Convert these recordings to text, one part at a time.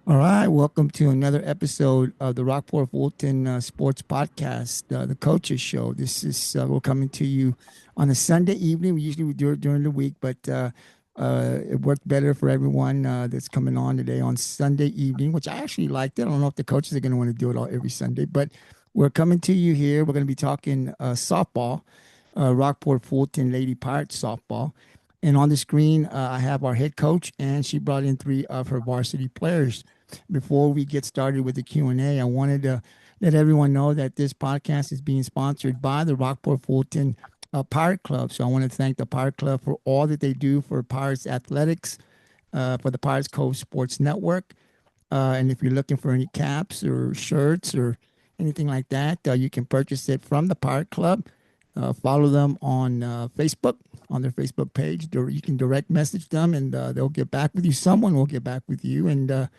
All right, welcome to another episode of the Rockport-Fulton Sports Podcast, the Coaches Show. This is we're coming to you on a Sunday evening. We do it during the week, but it worked better for everyone that's coming on today on Sunday evening, which I actually liked it. I don't know if the coaches are going to want to do it all every Sunday, but we're coming to you here. We're going to be talking softball, Rockport-Fulton Lady Pirates Softball. And on the screen, I have our head coach, and she brought in three of her varsity players. Before we get started with the Q&A, I wanted to let everyone know that this podcast is being sponsored by the Rockport-Fulton Pirate Club. So I want to thank the Pirate Club for all that they do for Pirates athletics, for the Pirates Cove Sports Network. And if you're looking for any caps or shirts or anything like that, you can purchase it from the Pirate Club. Follow them on Facebook, on their Facebook page. You can direct message them and they'll get back with you. Someone will get back with you, and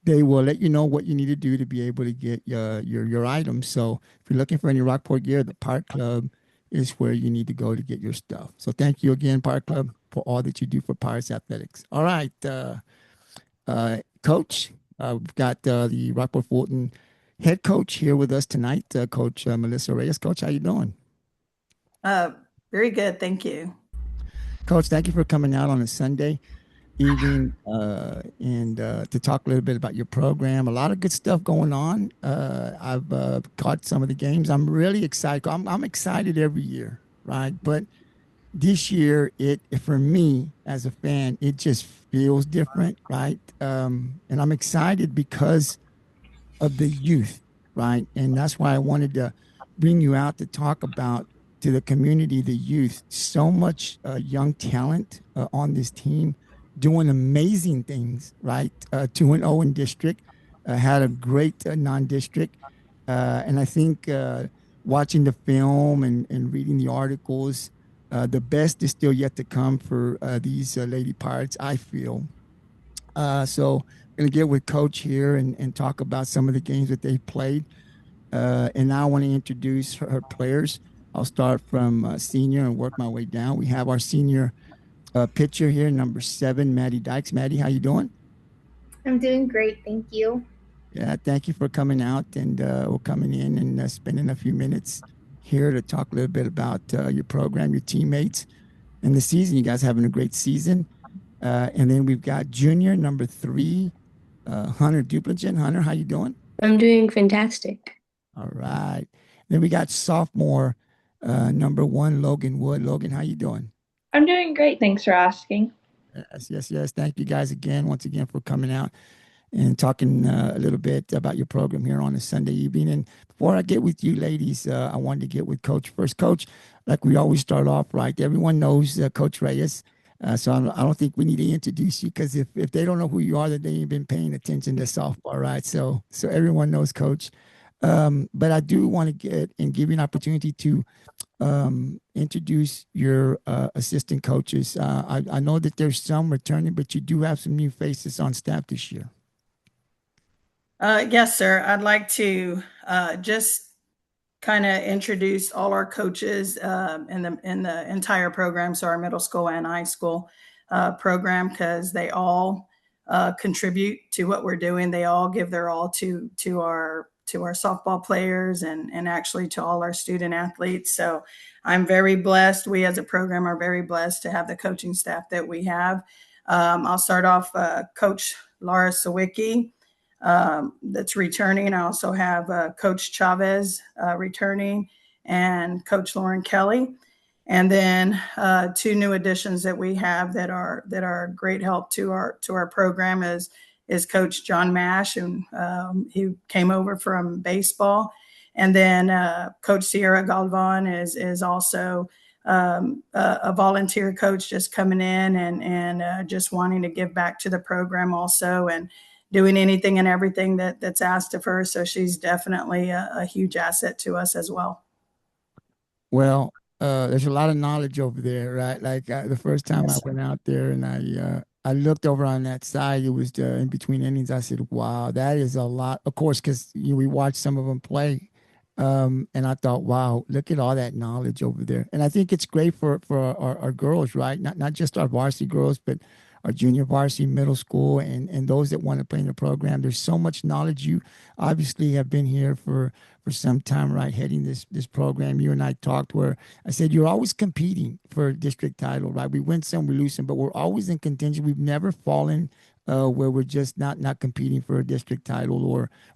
they will let you know what you need to do to be able to get your items. So if you're looking for any Rockport gear, the Park Club is where you need to go to get your stuff. So thank you again, Park Club, for all that you do for Pirates Athletics. All right, Coach, we've got the Rockport Fulton head coach here with us tonight, Coach Melissa Reyes. Coach, how you doing? Uh, Very good. Thank you. Coach, thank you for coming out on a Sunday evening and to talk a little bit about your program. A lot of good stuff going on. I've caught some of the games. I'm really excited. I'm excited every year, right? But this year, it for me as a fan, it just feels different, right? And I'm excited because of the youth, right? And that's why I wanted to bring you out to talk about to the community, the youth. So much young talent on this team doing amazing things, right? 2-0 in district, had a great non-district. And I think watching the film and reading the articles, the best is still yet to come for these Lady Pirates, I feel. So I'm going to get with Coach here and talk about some of the games that they played. And now I want to introduce her players. I'll start from senior and work my way down. We have our senior pitcher here, number 7, Maddy Dykes. Maddy, how you doing? I'm doing great, thank you. Yeah, thank you for coming out and we're coming in and spending a few minutes here to talk a little bit about your program, your teammates, and the season. You guys having a great season. And then we've got junior number 3, Hunter Duplechian. Hunter, how you doing? I'm doing fantastic. All right. Then we got sophomore number 1, Logann Wood. Logan, how you doing? I'm doing great. Thanks for asking. Yes, yes, yes. Thank you guys again, once again, for coming out and talking a little bit about your program here on a Sunday evening. And before I get with you ladies, I wanted to get with Coach first. Coach, like we always start off, right? Everyone knows Coach Reyes. So I don't think we need to introduce you because if they don't know who you are, then they ain't been paying attention to softball, right? So everyone knows Coach. But I do want to get and give you an opportunity to introduce your assistant coaches. I know that there's some returning, but you do have some new faces on staff this year. Yes, sir. I'd like to just kind of introduce all our coaches in the entire program, so our middle school and high school program, because they all contribute to what we're doing. They all give their all to our softball players and actually to all our student athletes. So I'm very blessed. We as a program are very blessed to have the coaching staff that we have. I'll start off Coach Laura Sawicki. That's returning. I also have Coach Chavez returning and Coach Lauren Kelly. And then 2 new additions that we have that are great help to our program is Coach John Mash, and he came over from baseball. And then Coach Sierra Galvan is also a volunteer coach just coming in and just wanting to give back to the program also, and doing anything and everything that's asked of her. So she's definitely a huge asset to us as well. Well, there's a lot of knowledge over there, right? Like the first time I Yes, sir. went out there and I looked over on that side, it was in between innings. I said, "Wow, that is a lot." Of course, because we watched some of them play, and I thought, "Wow, look at all that knowledge over there." And I think it's great for our girls, right? Not just our varsity girls, but our junior varsity, middle school, and those that want to play in the program. There's so much knowledge. You obviously have been here for some time, right? Heading this program. You and I talked where I said you're always competing for a district title, right? We win some, we lose some, but we're always in contention. We've never fallen where we're just not competing for a district title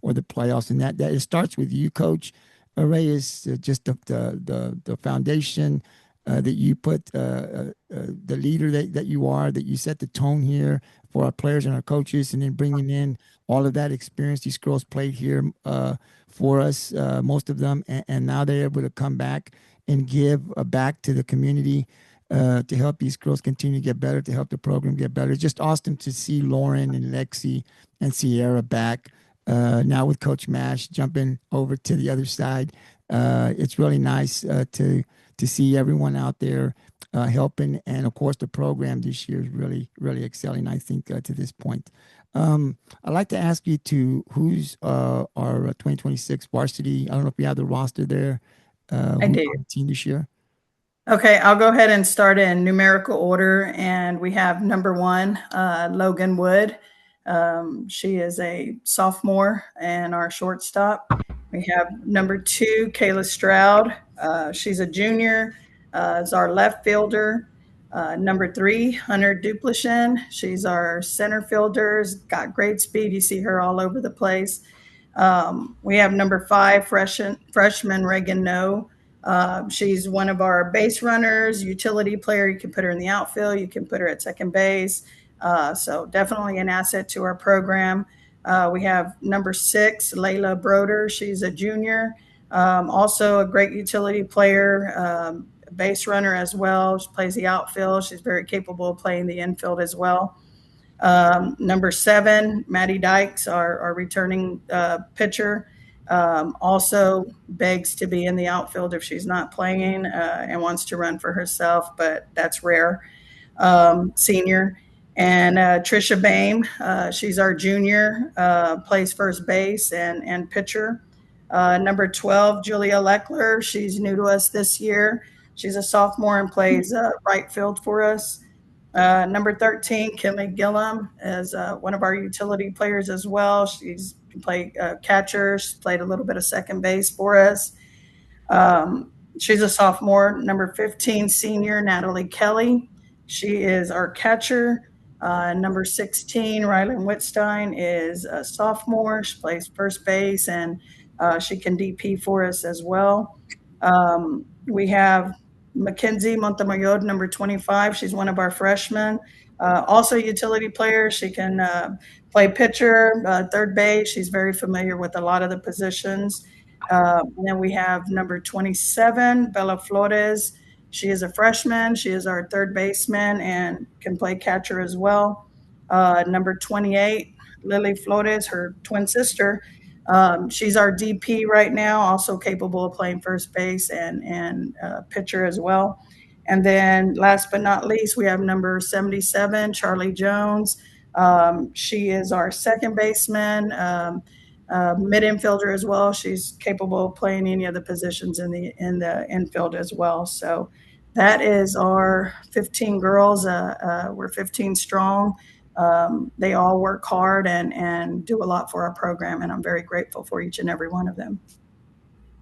or the playoffs, and that it starts with you, Coach Reyes. Just the foundation that you put, the leader that you are, that you set the tone here for our players and our coaches, and then bringing in all of that experience. These girls played here for us, most of them, and now they're able to come back and give back to the community to help these girls continue to get better, to help the program get better. It's just awesome to see Lauren and Lexi and Sierra back now with Coach Mash jumping over to the other side. It's really nice to see everyone out there helping, and of course the program this year is really excelling, I think, to this point. I'd like to ask you who's our 2026 varsity. I don't know if you have the roster there. I do. On the team this year. Okay, I'll go ahead and start in numerical order, and we have number 1, Logann Wood. She is a sophomore and our shortstop. We have number 2, Kayla Stroud. She's a junior, is our left fielder. Number 3, Hunter Duplechian. She's our center fielder, got great speed. You see her all over the place. We have number 5, freshman Reagan No. She's one of our base runners, utility player. You can put her in the outfield. You can put her at second base. So definitely an asset to our program. We have number 6, Layla Broder. She's a junior. Also a great utility player, base runner as well. She plays the outfield. She's very capable of playing the infield as well. Number 7, Maddy Dykes, our returning pitcher. Also begs to be in the outfield if she's not playing and wants to run for herself, but that's rare. Senior. And Trisha Bame, she's our junior, plays first base and pitcher. Number 12, Julia Leckler. She's new to us this year. She's a sophomore and plays right field for us. Number 13, Kimmy Gillum, is one of our utility players as well. She's played catcher. She's played a little bit of second base for us. She's a sophomore. Number 15, senior, Natalie Kelly. She is our catcher. Number 16, Rylan Whitstein, is a sophomore. She plays first base, and she can DP for us as well. We have Mackenzie Montemayor, number 25. She's one of our freshmen. Also a utility player. She can play pitcher, third base. She's very familiar with a lot of the positions. And then we have number 27, Bella Flores. She is a freshman. She is our third baseman and can play catcher as well. Number 28, Lily Flores, her twin sister. She's our DP right now, also capable of playing first base and pitcher as well. And then last but not least, we have number 77, Charlie Jones. She is our second baseman, mid infielder as well. She's capable of playing any of the positions in the infield as well. So that is our 15 girls. We're 15 strong. They all work hard and do a lot for our program, and I'm very grateful for each and every one of them.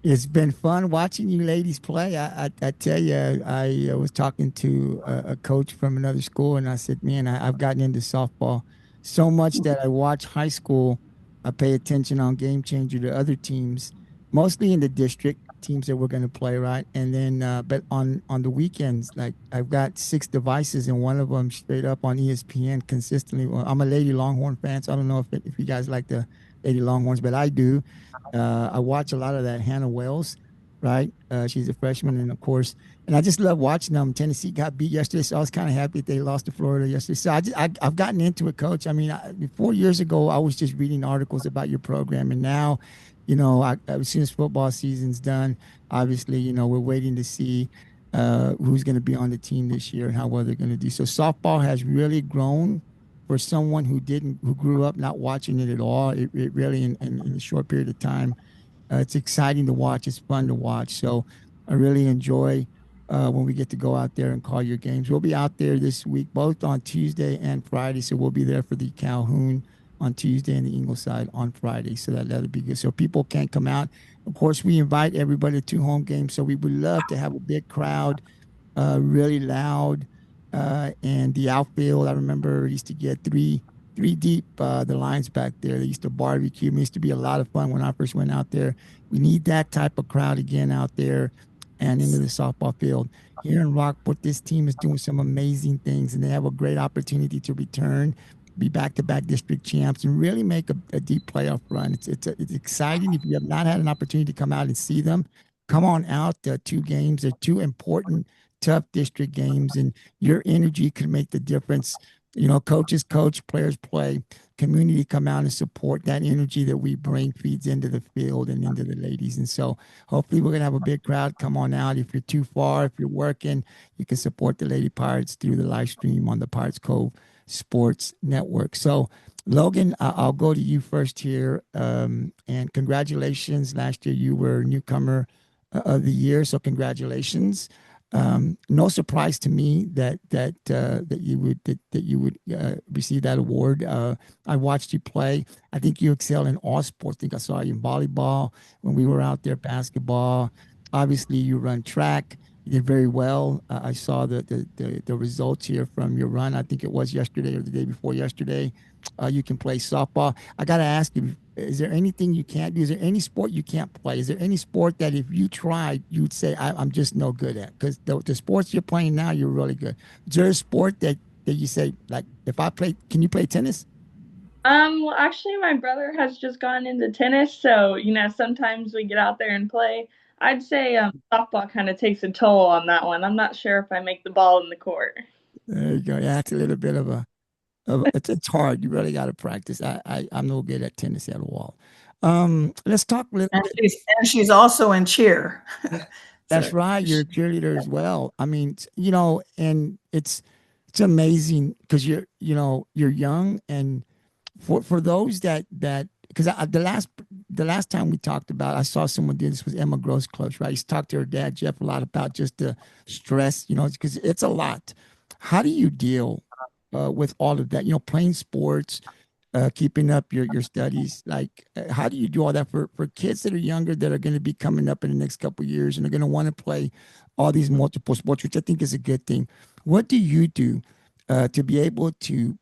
It's been fun watching you ladies play. I tell you, I was talking to a coach from another school, and I said, man, I've gotten into softball so much that I watch high school. I pay attention on Game Changer to other teams, mostly in the district teams that we're going to play, right? And then, but on the weekends, like I've got 6 devices, and one of them straight up on ESPN consistently. Well, I'm a Lady Longhorn fan, so I don't know if you guys like the Lady Longhorns, but I do. I watch a lot of that Hannah Wells, right? She's a freshman, and of course, and I just love watching them. Tennessee got beat yesterday, so I was kind of happy that they lost to Florida yesterday. So I've gotten into it, Coach. I mean, 4 years ago, I was just reading articles about your program, and now, you know, as soon as football season's done, obviously, you know, we're waiting to see who's going to be on the team this year and how well they're going to do. So softball has really grown for someone who grew up not watching it at all. It really, in a short period of time, it's exciting to watch. It's fun to watch. So I really enjoy when we get to go out there and call your games. We'll be out there this week, both on Tuesday and Friday. So we'll be there for the Calhoun on Tuesday and the Ingleside on Friday. So that'll be good. So people can't come out. Of course, we invite everybody to home games. So we would love to have a big crowd, really loud. And the outfield, I remember used to get three deep, the lines back there. They used to barbecue. It used to be a lot of fun when I first went out there. We need that type of crowd again out there and into the softball field. Here in Rockport, this team is doing some amazing things, and they have a great opportunity to return, be back-to-back district champs, and really make a deep playoff run. It's exciting. If you have not had an opportunity to come out and see them, come on out. Two games. They're two important, tough district games, and your energy could make the difference. You know, coaches coach, players play, community come out and support. That energy that we bring feeds into the field and into the ladies. And so hopefully we're gonna have a big crowd. Come on out. If you're too far, if you're working, you can support the Lady Pirates through the live stream on the Pirates Cove Sports Network. So Logann, I'll go to you first here. And congratulations. Last year you were newcomer of the year. So congratulations. No surprise to me that you would receive that award. I watched you play. I think you excel in all sports. I think I saw you in volleyball when we were out there, basketball. Obviously, you run track. You did very well. I saw the results here from your run. I think it was yesterday or the day before yesterday. You can play softball. I got to ask you, is there anything you can't do? Is there any sport you can't play? Is there any sport that if you tried, you'd say, I'm just no good at? Because the sports you're playing now, you're really good. Is there a sport that you say, like, if I play, can you play tennis? Well, actually, my brother has just gone into tennis, so sometimes we get out there and play. I'd say softball kind of takes a toll on that one. I'm not sure if I make the ball in the court. There you go. Yeah, it's a little bit it's hard. You really got to practice. I'm no good at tennis at all. Let's talk. And she's also in cheer. That's So right. You're a cheerleader as well. I mean, and it's amazing because you're young, and for those that because the last time we talked about, I saw someone do this, was Emma Gross close, right? She's talked to her dad Jeff a lot about just the stress, because it's a lot. How do you deal with all of that? Playing sports, keeping up your studies. Like, how do you do all that for kids that are younger that are going to be coming up in the next couple of years and are going to want to play all these multiple sports, which I think is a good thing. What do you do to be able to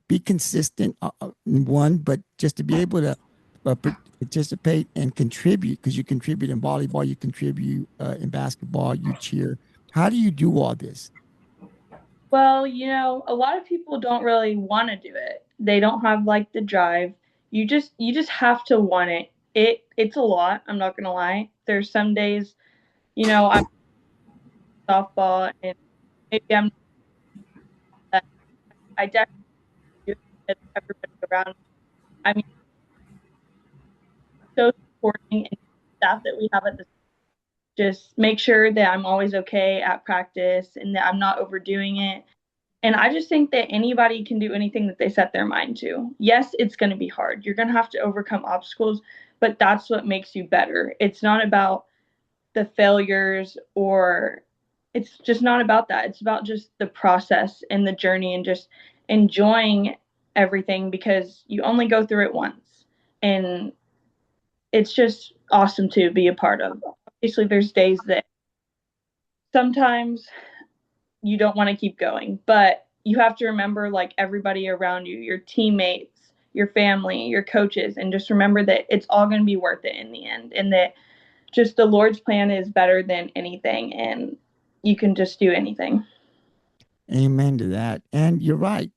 be consistent, one, but just to be able to participate and contribute, because you contribute in volleyball, you contribute in basketball, you cheer. How do you do all this? Well, a lot of people don't really want to do it. They don't have like the drive. You just have to want it. It's a lot, I'm not going to lie. There's some days, I'm softball and maybe I'm not, I definitely do it with everybody around me. I mean, so supporting and staff that we have at the just make sure that I'm always okay at practice and that I'm not overdoing it. And I just think that anybody can do anything that they set their mind to. Yes, it's going to be hard. You're going to have to overcome obstacles, but that's what makes you better. It's not about the failures, or it's just not about that. It's about just the process and the journey and just enjoying everything, because you only go through it once. And it's just awesome to be a part of. Obviously, there's days that sometimes you don't want to keep going, but you have to remember like everybody around you, your teammates, your family, your coaches, and just remember that it's all going to be worth it in the end, and that just the Lord's plan is better than anything, and you can just do anything. Amen to that. And you're right.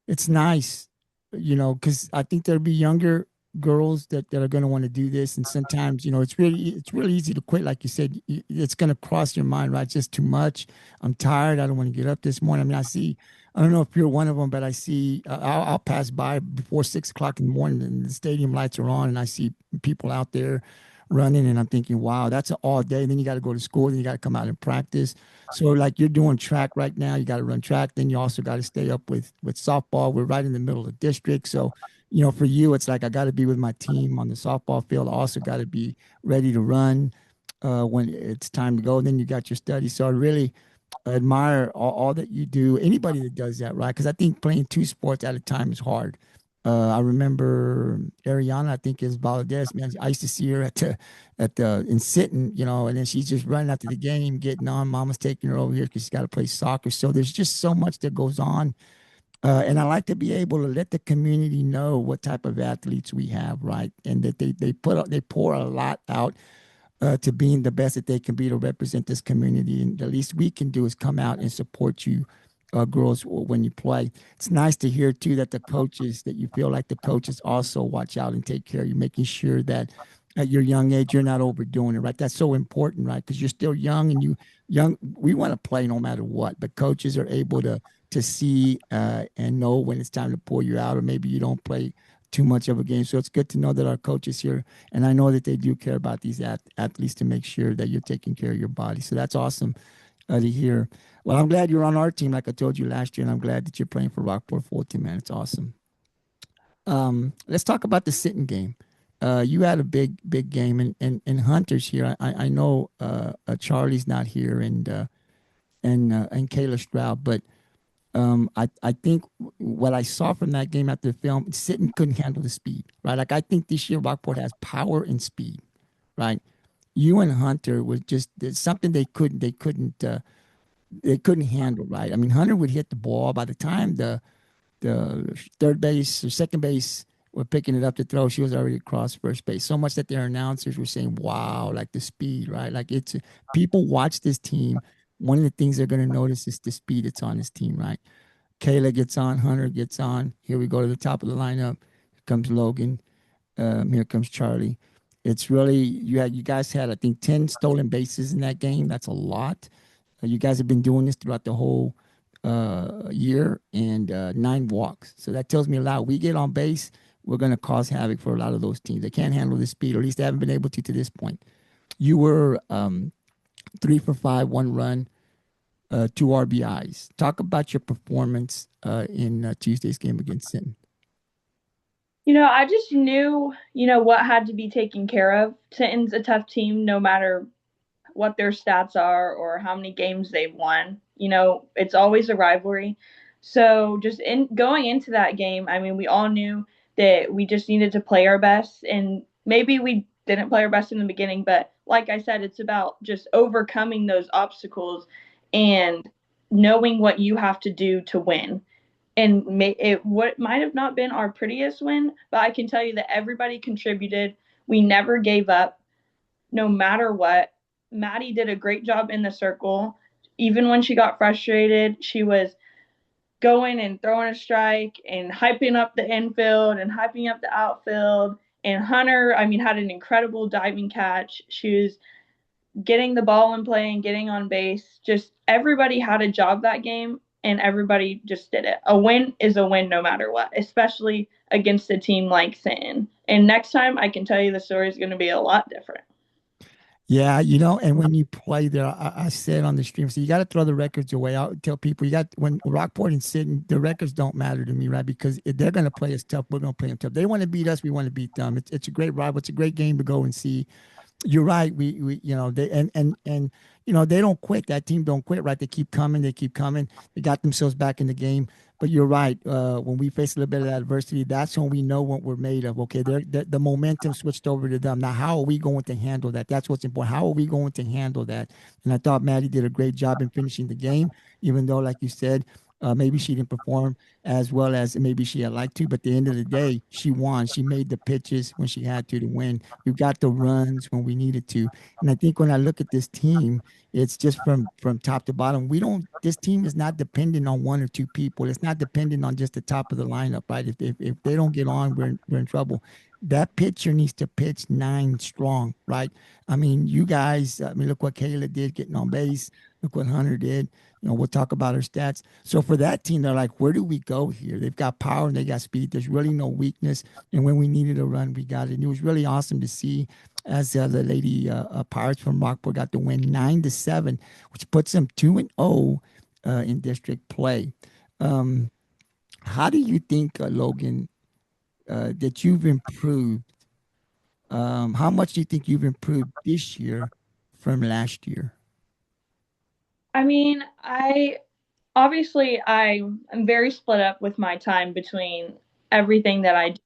It's nice, because I think there'll be younger girls that are going to want to do this. And sometimes, it's really easy to quit. Like you said, it's going to cross your mind, right? Just too much. I'm tired. I don't want to get up this morning. I mean, I don't know if you're one of them, but I see, I'll pass by before 6 o'clock in the morning and the stadium lights are on and I see people out there running and I'm thinking, wow, that's an all day. Then you got to go to school. Then you got to come out and practice. So like you're doing track right now, you got to run track. Then you also got to stay up with softball. We're right in the middle of the district. So, for you, it's like I got to be with my team on the softball field. I also got to be ready to run. when it's time to go. Then you got your studies. So I really admire all that you do. Anybody that does that, right? Because I think playing two sports at a time is hard. I remember Ariana, I think is Valdez. Man, I used to see her at the in Sinton, and then she's just running after the game, getting on. Mama's taking her over here because she's got to play soccer. So there's just so much that goes on. And I like to be able to let the community know what type of athletes we have, right? And that they pour a lot out to being the best that they can be to represent this community. And the least we can do is come out and support you, girls, when you play. It's nice to hear too that that you feel like the coaches also watch out and take care of you, making sure that at your young age you're not overdoing it, right? That's so important, right? Because you're still young and young. We want to play no matter what, but coaches are able to see and know when it's time to pull you out, or maybe you don't play too much of a game. So it's good to know that our coaches here, and I know that they do care about these athletes to make sure that you're taking care of your body. So that's awesome to hear. Well, I'm glad you're on our team, like I told you last year, and I'm glad that you're playing for Rockport-Fulton, man. It's awesome. Let's talk about the sitting game. You had a big game, and Hunter's here. I know Charlie's not here, and Kayla Stroud, but I think what I saw from that game after the film, Sitton couldn't handle the speed, right? Like I think this year Rockport has power and speed, right? You and Hunter was just there's something they couldn't handle, right? I mean, Hunter would hit the ball by the time the third base or second base were picking it up to throw, she was already across first base. So much that their announcers were saying, "Wow, like the speed, right?" Like it's people watch this team. One of the things they're going to notice is the speed that's on this team, right? Kayla gets on, Hunter gets on. Here we go to the top of the lineup. Here comes Logann. Here comes Charlie. It's really you guys had I think 10 stolen bases in that game. That's a lot. You guys have been doing this throughout the whole year and 9 walks. So that tells me a lot. We get on base, we're going to cause havoc for a lot of those teams. They can't handle the speed, or at least they haven't been able to this point. You were 3 for 5, 1 run, 2 RBIs. Talk about your performance in Tuesday's game against Sinton. I just knew, what had to be taken care of. Sinton's a tough team no matter what their stats are or how many games they've won. It's always a rivalry. So just in going into that game, I mean, we all knew that we just needed to play our best, and maybe we didn't play our best in the beginning, but like I said, it's about just overcoming those obstacles and knowing what you have to do to win. And what might have not been our prettiest win, but I can tell you that everybody contributed. We never gave up, no matter what. Maddy did a great job in the circle. Even when she got frustrated, she was going and throwing a strike and hyping up the infield and hyping up the outfield. And Hunter, I mean, had an incredible diving catch. She was getting the ball in play and getting on base. Just everybody had a job that game, and everybody just did it. A win is a win no matter what, especially against a team like Sinton. And next time, I can tell you the story is going to be a lot different. Yeah, and when you play there, I said on the stream, so you got to throw the records away. I'll tell people when Rockport and Sinton, the records don't matter to me, right? Because if they're going to play us tough, we're going to play them tough. They want to beat us, we want to beat them. It's a great rival. It's a great game to go and see. You're right. We they and they don't quit. That team don't quit, right? They keep coming. They keep coming. They got themselves back in the game. But you're right. When we face a little bit of adversity, that's when we know what we're made of. Okay, the momentum switched over to them. Now, how are we going to handle that? That's what's important. How are we going to handle that? And I thought Maddy did a great job in finishing the game, even though, like you said, maybe she didn't perform as well as maybe she had liked to. But at the end of the day, she won. She made the pitches when she had to win. We got the runs when we needed to. And I think when I look at this team, it's just from top to bottom. This team is not dependent on one or two people. It's not dependent on just the top of the lineup, right? If they don't get on, we're in trouble. That pitcher needs to pitch 9 strong, right? I mean, you guys, look what Kayla did getting on base. Look what Hunter did. We'll talk about her stats. So for that team, they're like, where do we go here? They've got power and they got speed. There's really no weakness. And when we needed a run, we got it. And it was really awesome to see as the Lady Pirates from Rockport got to win 9-7, which puts them 2-0 in district play. How do you think, Logann, that you've improved? How much do you think you've improved this year from last year? I mean, I'm very split up with my time between everything that I do.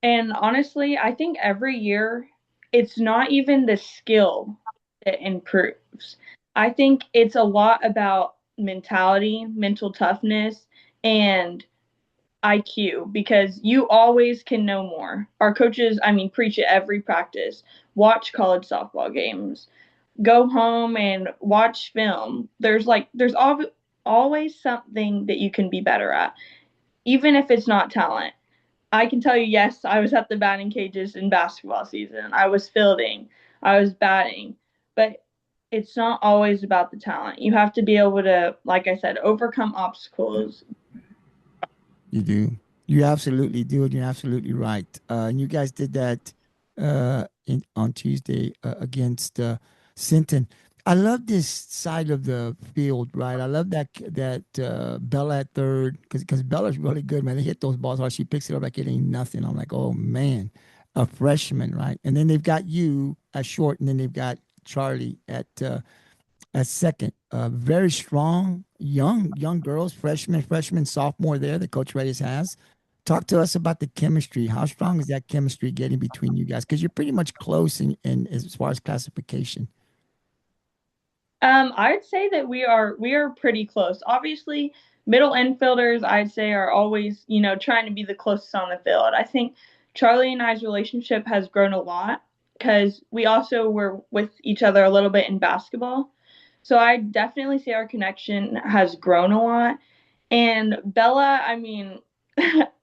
And honestly, I think every year it's not even the skill that improves. I think it's a lot about mentality, mental toughness, and IQ because you always can know more. Our coaches, I mean, preach it every practice. Watch college softball games. Go home and watch film. There's always something that you can be better at, even if it's not talent. I can tell you, yes, I was at the batting cages in basketball season. I was fielding, I was batting, but it's not always about the talent. You have to be able to, like I said, overcome obstacles. You do. You absolutely do, and you're absolutely right. And you guys did that on Tuesday against Sinton. I love this side of the field, right? I love that Bella at third because Bella's really good, man. They hit those balls hard. She picks it up like it ain't nothing. I'm like, oh man, a freshman, right? And then they've got you at short, and then they've got Charlie at second. Very strong, young girls, freshman, sophomore there that Coach Reyes has. Talk to us about the chemistry. How strong is that chemistry getting between you guys? Because you're pretty much close in as far as classification. I'd say that we are pretty close. Obviously, middle infielders I'd say are always, trying to be the closest on the field. I think Charlie and I's relationship has grown a lot because we also were with each other a little bit in basketball. So I definitely see our connection has grown a lot. And Bella, I mean,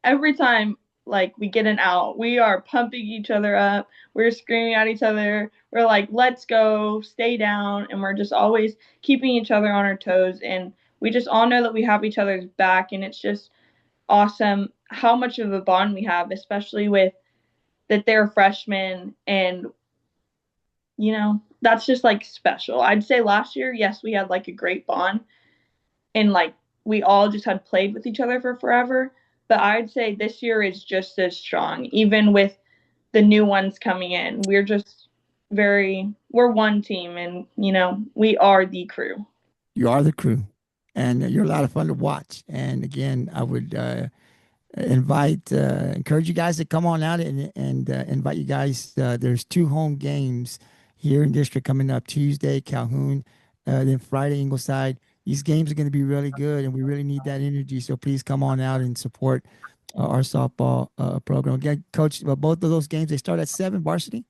every time like we get an out, we are pumping each other up. We're screaming at each other. We're like, let's go, stay down. And we're just always keeping each other on our toes. And we just all know that we have each other's back. And it's just awesome how much of a bond we have, especially with that they're freshmen. And, that's just like special. I'd say last year, yes, we had like a great bond and like we all just had played with each other for forever. But I'd say this year is just as strong, even with the new ones coming in. We're one team and, we are the crew. You are the crew, and you're a lot of fun to watch. And again, I would encourage you guys to come on out and invite you guys. There's two home games here in district coming up Tuesday, Calhoun, then Friday, Ingleside. These games are going to be really good, and we really need that energy. So please come on out and support our softball program. Again, Coach, both of those games, they start at 7 varsity?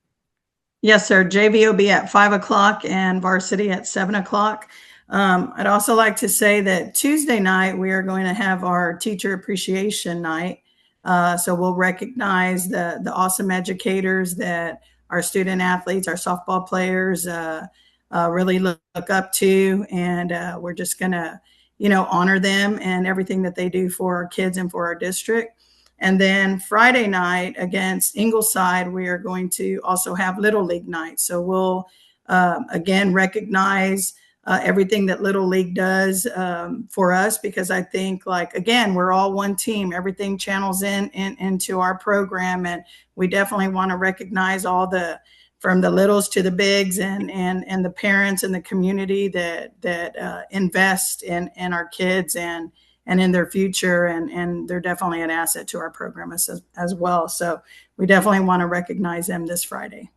Yes, sir. JV will be at 5 o'clock and varsity at 7 o'clock. I'd also like to say that Tuesday night we are going to have our teacher appreciation night. So we'll recognize the awesome educators that our student athletes, our softball players really look up to, and we're just going to, honor them and everything that they do for our kids and for our district. And then Friday night against Ingleside, we are going to also have Little League night. So we'll, again, recognize everything that Little League does for us, because I think, like, again, we're all one team. Everything channels into our program. And we definitely want to recognize from the littles to the bigs and the parents and the community that invest in our kids and in their future, and they're definitely an asset to our program as well. So we definitely want to recognize them this Friday.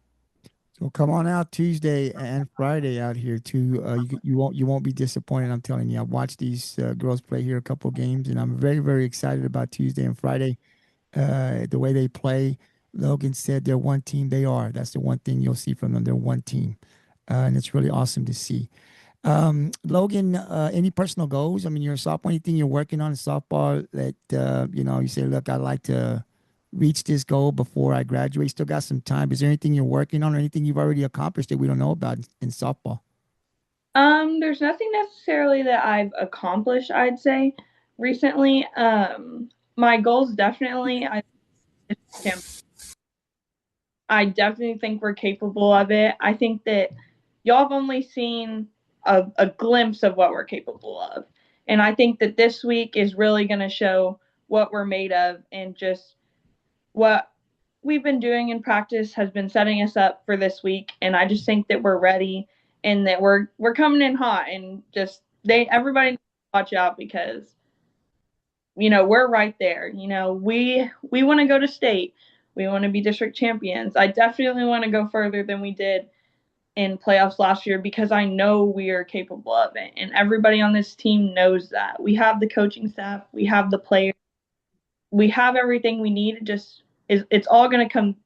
So come on out Tuesday and Friday out here too. You won't be disappointed. I'm telling you. I've watched these girls play here a couple of games, and I'm very, very excited about Tuesday and Friday. The way they play. Logann said they're one team. They are. That's the one thing you'll see from them. They're one team, and it's really awesome to see. Logann, any personal goals? I mean, you're a sophomore. Anything you're working on in softball that you say, look, I'd like to reach this goal before I graduate? Still got some time. Is there anything you're working on or anything you've already accomplished that we don't know about in softball? There's nothing necessarily that I've accomplished, I'd say, recently. My goals definitely, I definitely think we're capable of it. I think that y'all have only seen a glimpse of what we're capable of. And I think that this week is really going to show what we're made of and just what we've been doing in practice has been setting us up for this week, and I just think that we're ready and that we're coming in hot, and just everybody needs to watch out because we're right there. We want to go to state. We want to be district champions. I definitely want to go further than we did in playoffs last year because I know we are capable of it, and everybody on this team knows that. We have the coaching staff, we have the players, we have everything we need. It's all going to come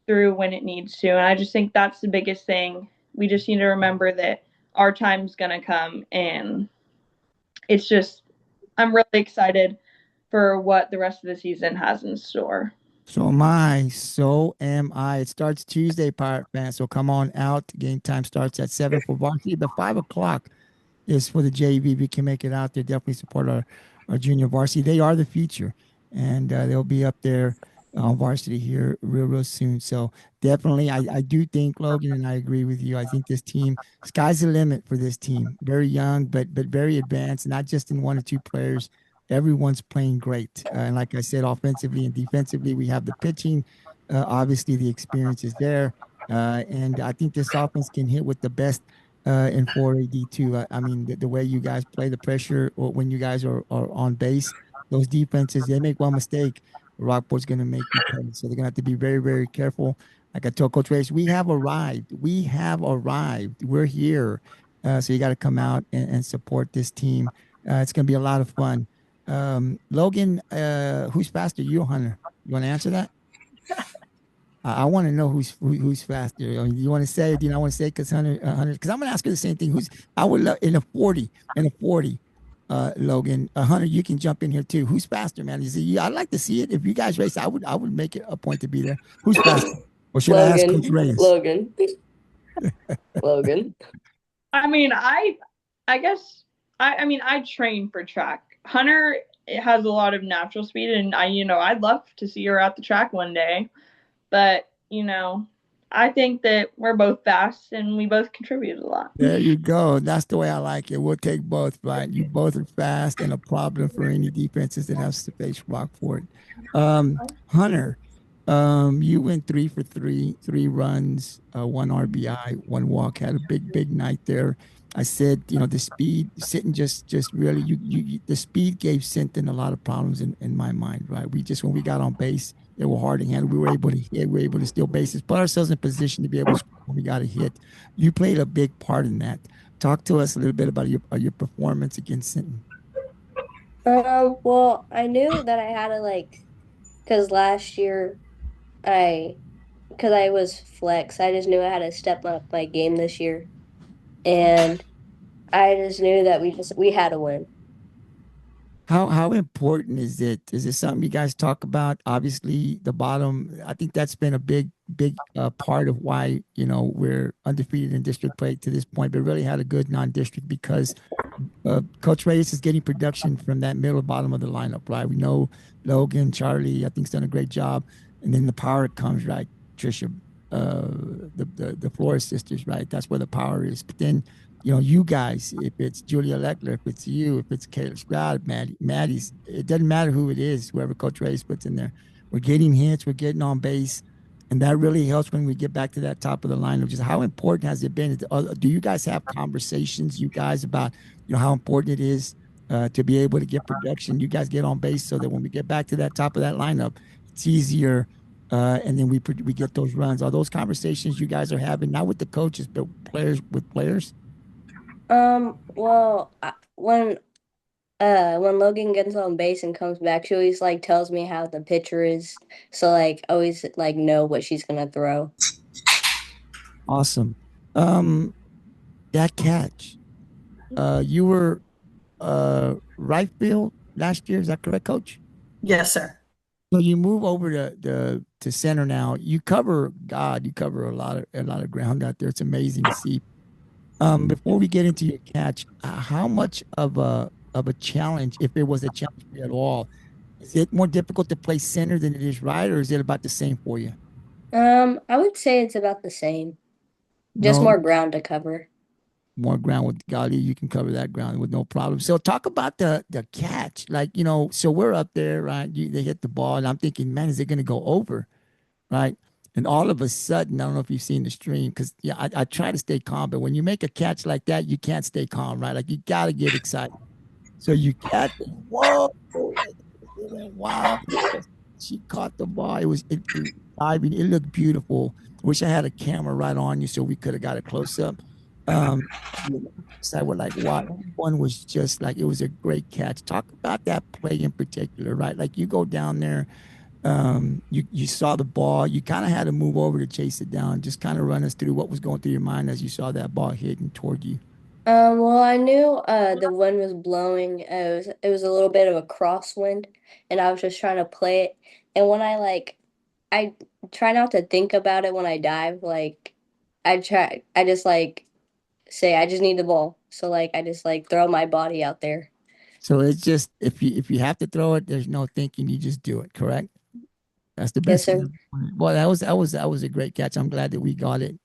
through when it needs to, and I just think that's the biggest thing. We just need to remember that our time's going to come, and it's just I'm really excited for what the rest of the season has in store. So am I. So am I. It starts Tuesday, Pirate fans. So come on out. Game time starts at 7 for varsity. The 5 o'clock is for the JV. If you can make it out there, definitely support our junior varsity. They are the future, and they'll be up there on varsity here real soon. So definitely, I do think, Logan, and I agree with you. I think this team, sky's the limit for this team. Very young, but very advanced, not just in one or two players. Everyone's playing great. And like I said, offensively and defensively, we have the pitching. Obviously, the experience is there. And I think this offense can hit with the best in 4AD2. I mean, the way you guys play the pressure or when you guys are on base, those defenses, they make one mistake, Rockport's going to make you pay. So they're going to have to be very careful. Like I told Coach Reyes, we have arrived. We have arrived. We're here. So you got to come out and support this team. It's going to be a lot of fun. Logan, who's faster, you or Hunter? You want to answer that? I want to know who's faster. You want to say it? Do you not want to say it? Because Hunter, because I'm going to ask her the same thing. I would love in a 40, Logan, Hunter, you can jump in here too. Who's faster, man? Is it you? I'd like to see it. If you guys race, I would make it a point to be there. Who's faster? Or should I ask Coach Reyes? Logan. Logan. I mean, I guess I train for track. Hunter has a lot of natural speed, and I'd love to see her at the track one day. But I think that we're both fast and we both contribute a lot. There you go. That's the way I like it. We'll take both, right? You both are fast and a problem for any defenses that have to face Rockport. Hunter, you went 3 for 3, 3 runs, 1 RBI, 1 walk. Had a big night there. I said, the speed, Sinton just really, the speed gave Sinton a lot of problems in my mind, right? When we got on base, they were hard to handle. We were able to hit, we were able to steal bases, put ourselves in position to be able to score when we got a hit. You played a big part in that. Talk to us a little bit about your performance against Sinton. Well, I knew that I had to because last year because I was flex, I just knew I had to step up my game this year. And I just knew that we had to win. How important is it? Is it something you guys talk about? Obviously, the bottom. I think that's been a big part of why we're undefeated in district play to this point, but really had a good non-district because Coach Reyes is getting production from that middle bottom of the lineup, right? We know Logan, Charlie, I think, has done a great job, and then the power comes, right? Trisha, the Flores sisters, right? That's where the power is. But then, you guys, if it's Julia Leckler, if it's you, if it's Kayla Stroud, Maddy's, it doesn't matter who it is, whoever Coach Reyes puts in there. We're getting hits, we're getting on base, and that really helps when we get back to that top of the lineup. Just how important has it been? Do you guys have conversations, you guys, about how important it is to be able to get production? You guys get on base so that when we get back to that top of that lineup, it's easier. And then we get those runs. Are those conversations you guys are having, not with the coaches, but with players? Well, when Logan gets on base and comes back, she always tells me how the pitcher is. So always know what she's gonna throw. Awesome. That catch. You were right field last year. Is that correct, Coach? Yes, sir. So you move over to center now. You cover a lot of ground out there. It's amazing to see. Before we get into your catch, how much of a challenge, if it was a challenge for you at all, is it more difficult to play center than it is right, or is it about the same for you? I would say it's about the same. Just more ground to cover. More ground with Gali, you can cover that ground with no problem. So talk about the catch. So we're up there, right? They hit the ball, and I'm thinking, man, is it going to go over? right? And all of a sudden, I don't know if you've seen the stream, because yeah, I try to stay calm, but when you make a catch like that, you can't stay calm, right? Like you got to get excited. So you catch it. Whoa! It went wild. She caught the ball. It diving. It looked beautiful. Wish I had a camera right on you so we could have got a close up. Um, so we're like, wow, one was just like it was a great catch. Talk about that play in particular, right? Like you go down there, you saw the ball, you kind of had to move over to chase it down. Just kind of run us through what was going through your mind as you saw that ball hitting toward you. Well, I knew the wind was blowing. It was a little bit of a crosswind, and I was just trying to play it. And when I try not to think about it when I dive. Like, I just like say I just need the ball. So like I just like throw my body out there. So it's just if you have to throw it, there's no thinking. You just do it. Correct. That's the Yes, best way. sir. Well, that was a great catch. I'm glad that we got it